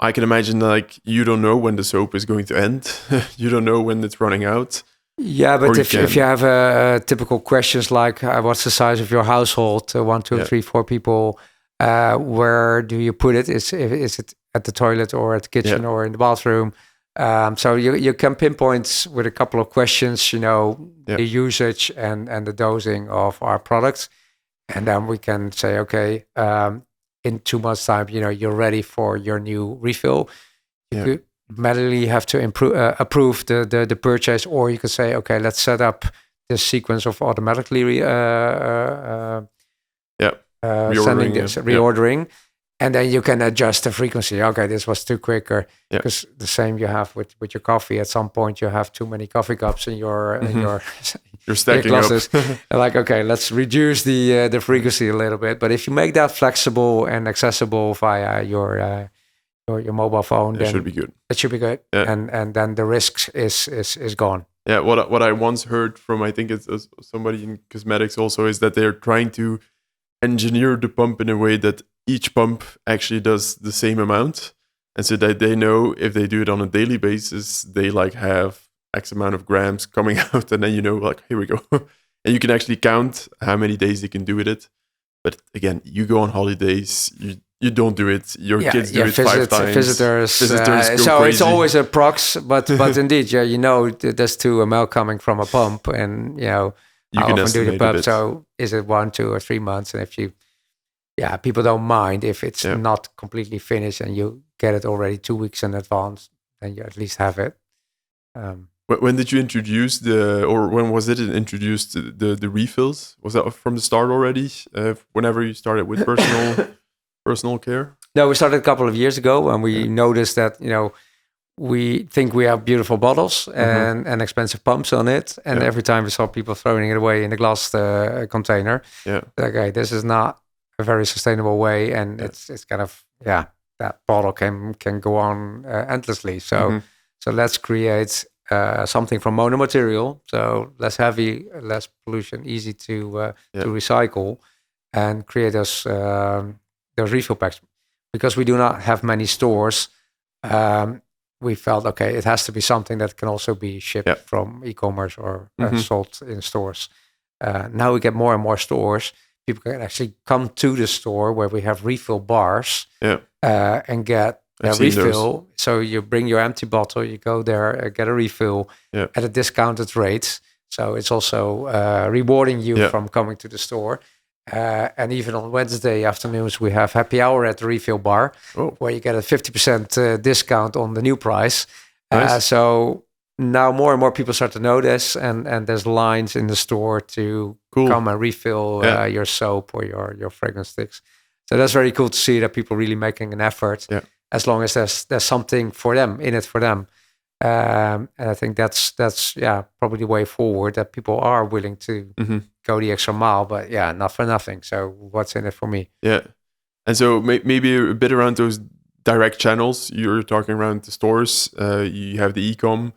I can imagine like you don't know when the soap is going to end. You don't know when it's running out. Yeah, but if you have typical questions like what's the size of your household, 1, 2, 3, 4 people, where do you put it? Is it at the toilet or at the kitchen or in the bathroom? So you can pinpoint with a couple of questions, the usage and the dosing of our products. And then we can say, okay, in 2 months' time, you're ready for your new refill. You could manually have to approve the purchase, or you could say, okay, let's set up this sequence of automatically reordering. And then you can adjust the frequency. Okay, this was too quick, or because the same you have with your coffee. At some point, you have too many coffee cups in your you're stacking glasses. Like, okay, let's reduce the frequency a little bit. But if you make that flexible and accessible via your mobile phone, then should be good. It should be good, and then the risk is gone. Yeah, what I once heard from, I think it's somebody in cosmetics also, is that they're trying to engineer the pump in a way that each pump actually does the same amount, and so that they know if they do it on a daily basis, they like have X amount of grams coming out, and then like, here we go. And you can actually count how many days you can do with it. But again, you go on holidays, you don't do it. Your kids do it 5 times. Visitors go so crazy. It's always a prox, but indeed, there's 2 ml coming from a pump, and how often do the pump? So is it 1, 2, or 3 months? And if you, people don't mind if it's not completely finished and you get it already 2 weeks in advance, then you at least have it. When did you introduce when was it introduced the refills? Was that from the start already? Whenever you started with personal care? No, we started a couple of years ago, and we noticed that we think we have beautiful bottles and expensive pumps on it, and every time we saw people throwing it away in the glass container, okay, this is not a very sustainable way, and it's kind of that bottle can go on endlessly. So let's create something from monomaterial, so less heavy, less pollution, easy to recycle, and create those refill packs. Because we do not have many stores, we felt, okay, it has to be something that can also be shipped from e-commerce or sold in stores. Now we get more and more stores. People can actually come to the store where we have refill bars and get a refill. So you bring your empty bottle, you go there, get a refill at a discounted rate. So it's also rewarding you from coming to the store. And even on Wednesday afternoons, we have happy hour at the refill bar, where you get a 50% discount on the new price. Nice. So now more and more people start to notice, and there's lines in the store to come and refill your soap or your fragrance sticks. So that's very cool to see that people really making an effort, as long as there's something for them in it for them. And I think that's probably the way forward, that people are willing to go the extra mile, but not for nothing. So what's in it for me? Yeah. And so maybe a bit around those direct channels. You're talking around the stores. You have the e-com.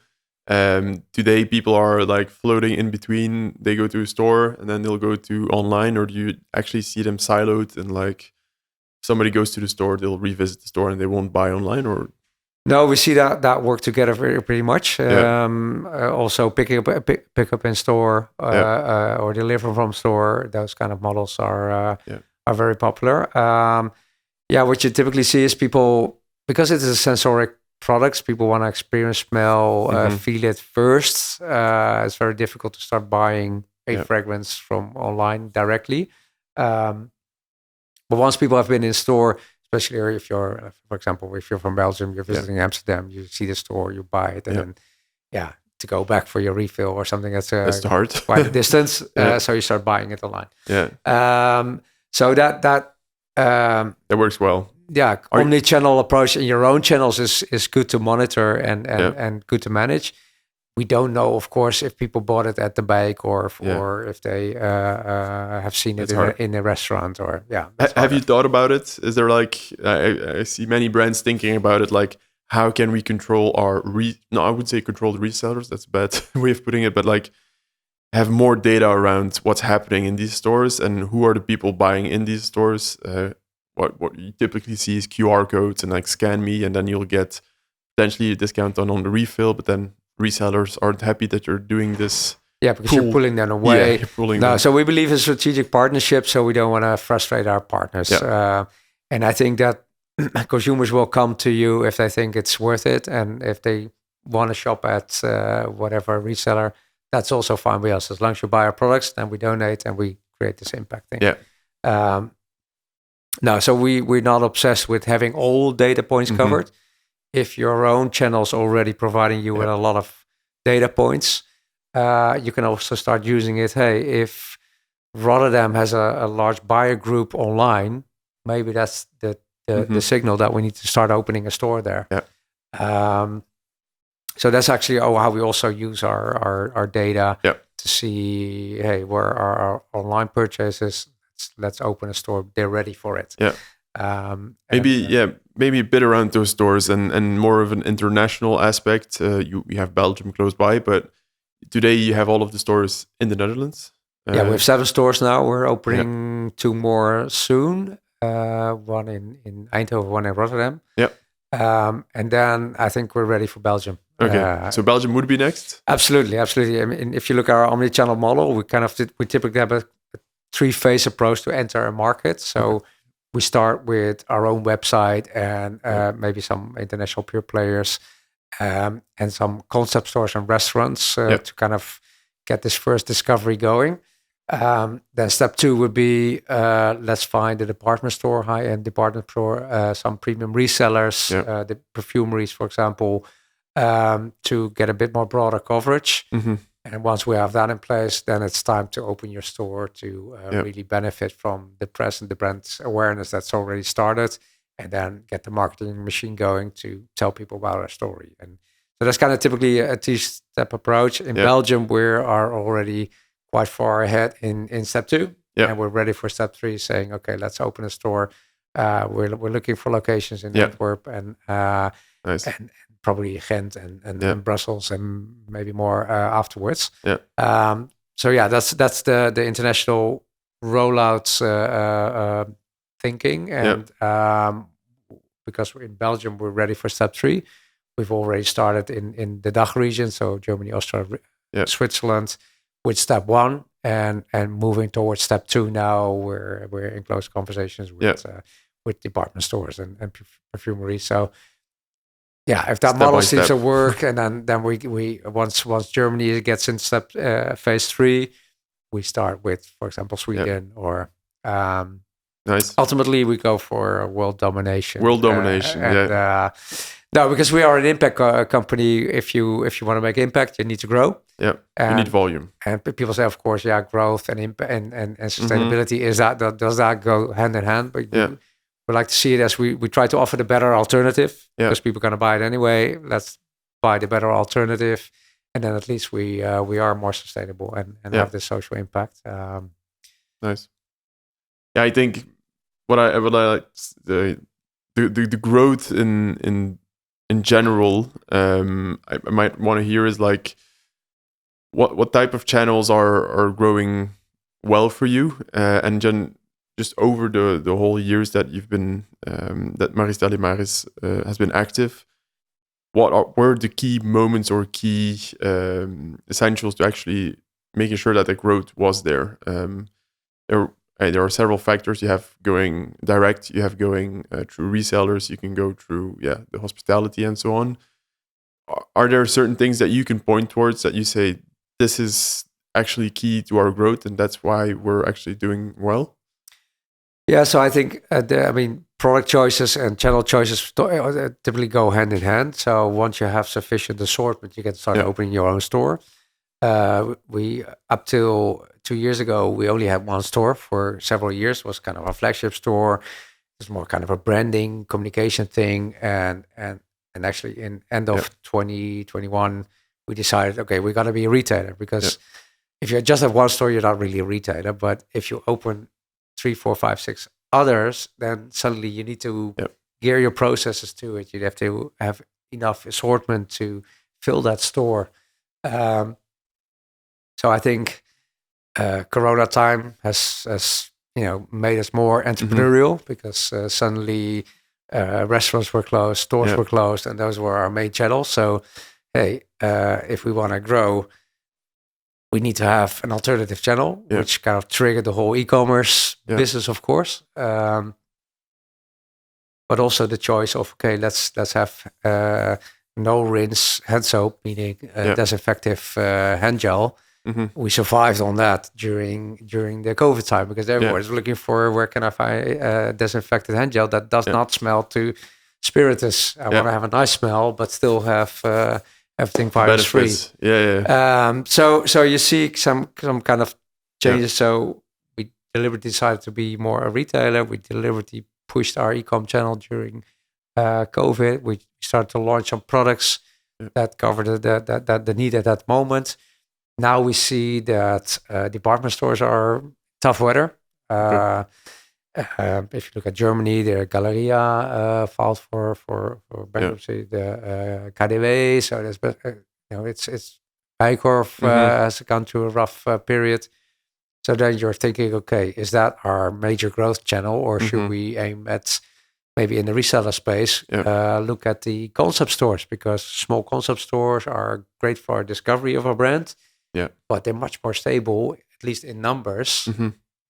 Today people are like floating in between. They go to a store and then they'll go to online, or do you actually see them siloed, and like somebody goes to the store, they'll revisit the store and they won't buy online? Or no, we see that work together pretty much. Also pick up in store or deliver from store. Those kind of models are very popular. What you typically see is people, because it is a sensoric products, people want to experience, smell, feel it first. It's very difficult to start buying a fragrance from online directly. But once people have been in store, especially if you're, for example, if you're from Belgium, you're visiting Amsterdam, you see the store, you buy it, and then, to go back for your refill or something, that's hard. Quite a distance. So you start buying it online. So that works well. Omni-channel approach in your own channels is good to monitor and good to manage. We don't know, of course, if people bought it at the bake or if they have seen it in a restaurant or Have you thought about it? Is there like I see many brands thinking about it, like how can we control our I would say control the resellers. That's a bad way of putting it, but like have more data around what's happening in these stores and who are the people buying in these stores. What you typically see is QR codes and like scan me, and then you'll get potentially a discount on the refill, but then resellers aren't happy that you're doing this. Yeah, because you're pulling them away. So we believe in strategic partnership, so we don't want to frustrate our partners. And I think that consumers will come to you if they think it's worth it, and if they want to shop at whatever reseller, that's also fine with us. As long as you buy our products, then we donate and we create this impact thing. No, so we're not obsessed with having all data points covered. If your own channel's already providing you with a lot of data points, you can also start using it. Hey, if Rotterdam has a large buyer group online, maybe that's the signal that we need to start opening a store there. So that's actually how we also use our data to see, hey, where are our online purchases? Let's open a store. They're ready for it. Maybe a bit around those stores and more of an international aspect. We have Belgium close by, but today you have all of the stores in the Netherlands. We have 7 stores now. We're opening 2 more soon. One in Eindhoven, one in Rotterdam. And then I think we're ready for Belgium. Okay, so Belgium would be next? Absolutely. I mean, if you look at our omni-channel model, we typically have a 3-phase approach to enter a market. So we start with our own website and maybe some international pure players and some concept stores and restaurants to kind of get this first discovery going. Then step 2 would be let's find a department store, high-end department store, some premium resellers, the perfumeries, for example, to get a bit more broader coverage. And once we have that in place, then it's time to open your store to really benefit from the press and the brand awareness that's already started, and then get the marketing machine going to tell people about our story. And so that's kind of typically a 2-step approach. In Belgium, we are already quite far ahead in step 2, and we're ready for step 3, saying, okay, let's open a store. We're looking for locations in Antwerp and probably Ghent and Brussels and maybe more afterwards. That's the international rollout thinking. And because we're in Belgium, we're ready for step 3. We've already started in the DACH region, so Germany, Austria, Switzerland, with step 1. and moving towards step 2 now. We're in close conversations with department stores and perfumery. So yeah, if that Step model by seems to step. work, and then we once Germany gets in phase 3, we start with, for example, Sweden, or Nice. ultimately we go for world domination. World domination. And no, because we are an impact company. If you want to make impact, you need to grow. Yeah. You need volume. And people say, of course, yeah, growth and impact and sustainability does that go hand in hand? But we like to see it as we try to offer the better alternative, because people are going to buy it anyway. Let's buy the better alternative, and then at least we are more sustainable and have this social impact. Nice. Yeah, I think what I like the growth in general, I might want to hear is like what type of channels are growing well for you, and then just over the whole years that you've been that Marie-Stella-Maris has been active. What were the key moments or key essentials to actually making sure that the growth was there? There are several factors. You have going direct, you have going through resellers, you can go through the hospitality and so on. Are there certain things that you can point towards that you say this is actually key to our growth and that's why we're actually doing well? Yeah, so I think product choices and channel choices typically go hand in hand. So once you have sufficient assortment, you can start opening your own store. We up till 2 years ago, we only had one store for several years. It was kind of a flagship store. It was more kind of a branding communication thing. And actually in end of 2021, we decided, okay, we got to be a retailer, because if you just have one store, you're not really a retailer. But if you open 3, 4, 5, 6 others, then suddenly you need to gear your processes to it. You have to have enough assortment to fill that store. So I think Corona time has made us more entrepreneurial, because suddenly restaurants were closed, stores were closed, and those were our main channels. So hey, if we want to grow, we need to have an alternative channel, which kind of triggered the whole e-commerce business, of course. But also the choice of, okay, let's have no rinse hand soap, meaning disinfective hand gel. Mm-hmm. We survived on that during the COVID time, because everyone was looking for, where can I find disinfected hand gel that does not smell too spiritus. I want to have a nice smell, but still have everything virus free. So you see some kind of changes. So we deliberately decided to be more a retailer. We deliberately pushed our e-com channel during COVID. We started to launch some products that covered the need at that moment. Now we see that department stores are tough weather. If you look at Germany, the Galeria filed for bankruptcy. The KDW, so there's it's Bijenkorf has gone through a rough period. So then you're thinking, okay, is that our major growth channel, or should we aim at maybe in the reseller space? Look at the concept stores, because small concept stores are great for discovery of a brand. But they're much more stable, at least in numbers,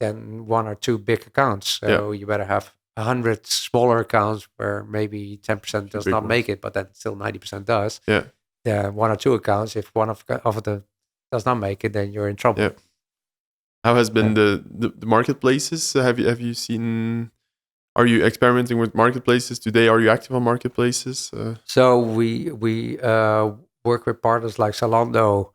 than 1 or 2 big accounts. So you better have 100 smaller accounts where maybe 10% does not make it, but then still 90% does. The 1 or 2 accounts, if one of them does not make it, then you're in trouble. How has been the marketplaces? Have you seen? Are you experimenting with marketplaces today? Are you active on marketplaces? So we work with partners like Zalando.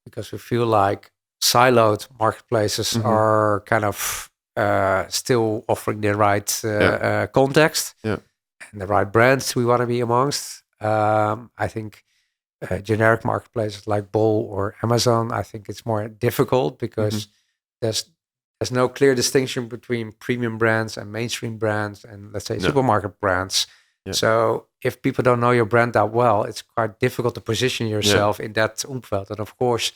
Because we feel like siloed marketplaces are kind of still offering the right context and the right brands we want to be amongst. I think generic marketplaces like Bol or Amazon, I think it's more difficult, because there's no clear distinction between premium brands and mainstream brands and, let's say, supermarket brands. So if people don't know your brand that well, it's quite difficult to position yourself in that umfeld. And of course,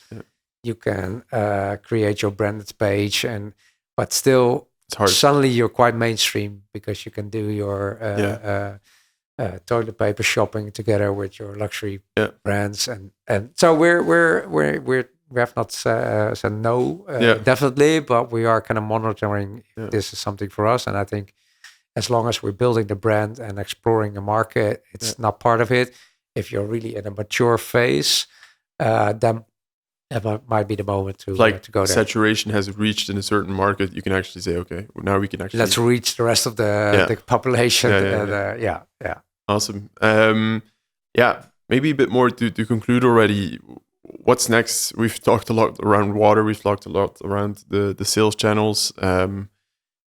you can create your branded page, but still suddenly you're quite mainstream, because you can do your toilet paper shopping together with your luxury brands. And so we're said no definitely, but we are kind of monitoring if this is something for us. And I think as long as we're building the brand and exploring the market, it's not part of it. If you're really in a mature phase, then it might be the moment to go there. Saturation has reached in a certain market, you can actually say, okay, now we can actually... Let's reach the rest of the population. Awesome. Maybe a bit more to conclude already. What's next? We've talked a lot around water. We've talked a lot around the sales channels.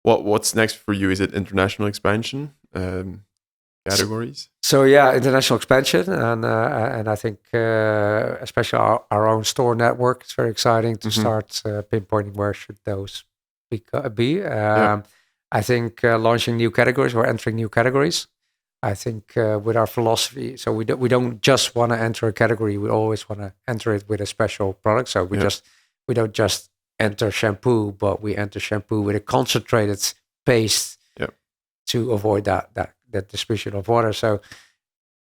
What's next for you? Is it international expansion? Categories? So international expansion, and I think especially our own store network. It's very exciting to start pinpointing where should those be. I think launching new categories or entering new categories. I think with our philosophy, so we don't just want to enter a category. We always want to enter it with a special product. So we don't just enter shampoo, but we enter shampoo with a concentrated paste to avoid that distribution of water. So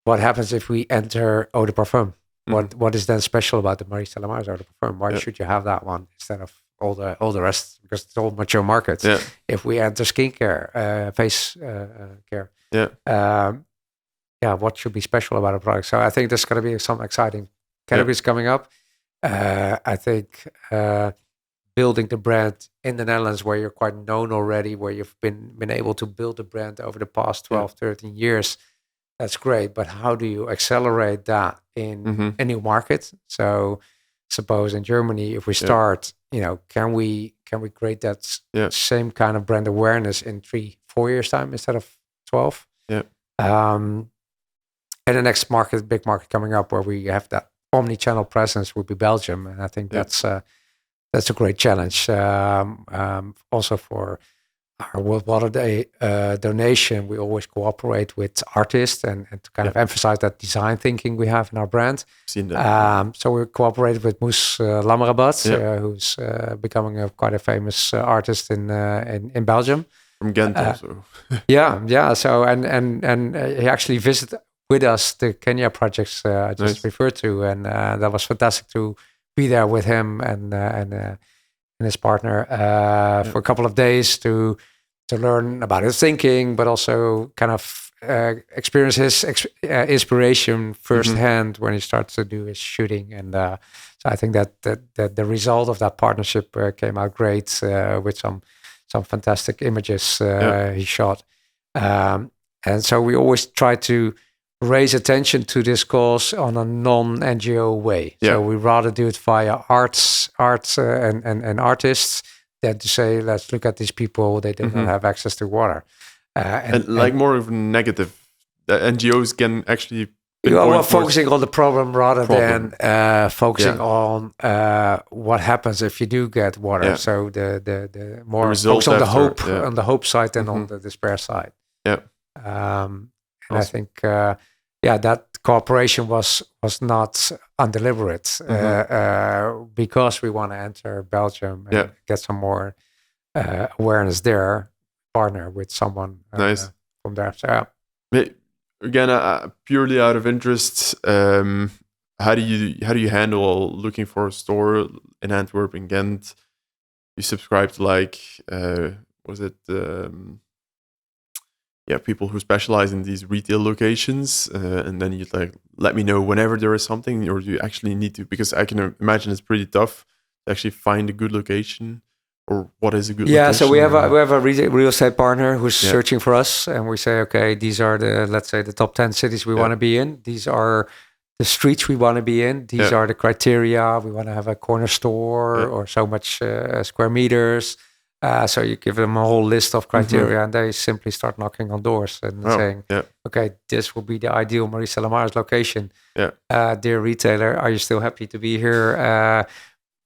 what happens if we enter eau de parfum? What is then special about the Marie-Stella-Maris eau de parfum? Why should you have that one instead of all the rest? Because it's all mature markets. If we enter skincare, face care, what should be special about a product? So I think there's going to be some exciting categories coming up. I think building the brand in the Netherlands, where you're quite known already, where you've been able to build the brand over the past 12, 13 years, that's great. But how do you accelerate that in a new market? So suppose in Germany, if we start, can we create that same kind of brand awareness in 3-4 years time instead of 12? And the next big market coming up where we have that omni-channel presence would be Belgium. And I think that's a great challenge. Also for our World Water Day donation, we always cooperate with artists and to kind of emphasize that design thinking we have in our brand. Seen that. So we cooperated with Moes Lamrabat, who's becoming quite a famous artist in Belgium. From Ghent also. So and he actually visited with us the Kenya projects I just referred to, and that was fantastic to be there with him and his partner for a couple of days to learn about his thinking, but also kind of experience his inspiration firsthand when he starts to do his shooting. And so I think that the result of that partnership came out great with some fantastic images he shot. And so we always try to raise attention to this cause on a non-NGO way. So we rather do it via arts and artists than to say, let's look at these people, they do not have access to water. And more of a negative. The NGOs can actually... focusing on the problem rather than focusing on what happens if you do get water. So the more focus on the hope side than on the despair side. And I think that cooperation was not undeliberate because we want to enter Belgium and get some more awareness there. Partner with someone from there. So again, purely out of interest, how do you handle looking for a store in Antwerp and Ghent? You subscribe to people who specialize in these retail locations, and then you let me know whenever there is something, or you actually need to, because I can imagine it's pretty tough to actually find a good location, or what is a good location. So we have a real estate partner who's searching for us, and we say, okay, these are the top 10 cities we want to be in. These are the streets we want to be in. These are the criteria. We want to have a corner store or so much square meters. So you give them a whole list of criteria, and they simply start knocking on doors and saying, okay, this will be the ideal Marie-Stella-Maris location. Dear retailer, are you still happy to be here?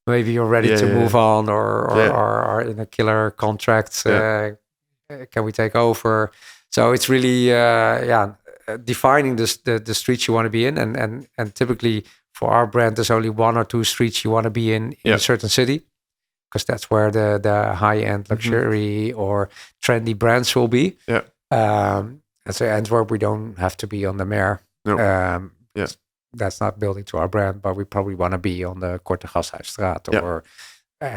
Maybe you're ready to move on or are in a killer contract. Can we take over? So it's really defining the streets you want to be in. And typically for our brand, there's only 1 or 2 streets you want to be in a certain city, because that's where the high-end luxury or trendy brands will be. And so Antwerp, we don't have to be on the Mare. that's not building to our brand, but we probably want to be on the Korte Gasthuisstraat or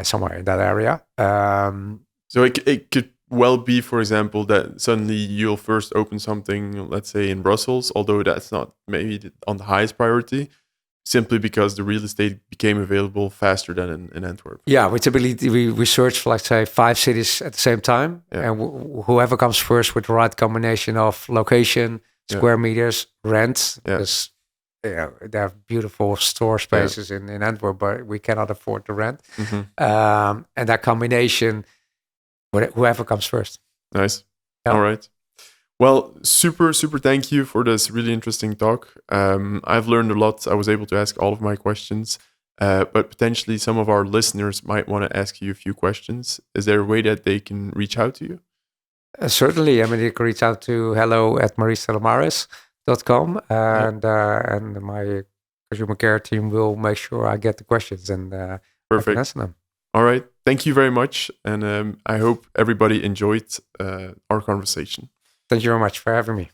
somewhere in that area. So it could well be, for example, that suddenly you'll first open something, let's say in Brussels, although that's not maybe on the highest priority, simply because the real estate became available faster than in Antwerp. Yeah, we typically we search for, like, say, 5 cities at the same time, and whoever comes first with the right combination of location, square meters, rent, because they have beautiful store spaces in Antwerp, but we cannot afford the rent. And that combination, whoever comes first. Nice. All right. Well, super thank you for this really interesting talk. I've learned a lot. I was able to ask all of my questions, but potentially some of our listeners might want to ask you a few questions. Is there a way that they can reach out to you? Certainly. I mean, you can reach out to hello@Marie-Stella-Maris.com, and my consumer care team will make sure I get the questions and I can answer them. All right. Thank you very much. And I hope everybody enjoyed our conversation. Thank you very much for having me.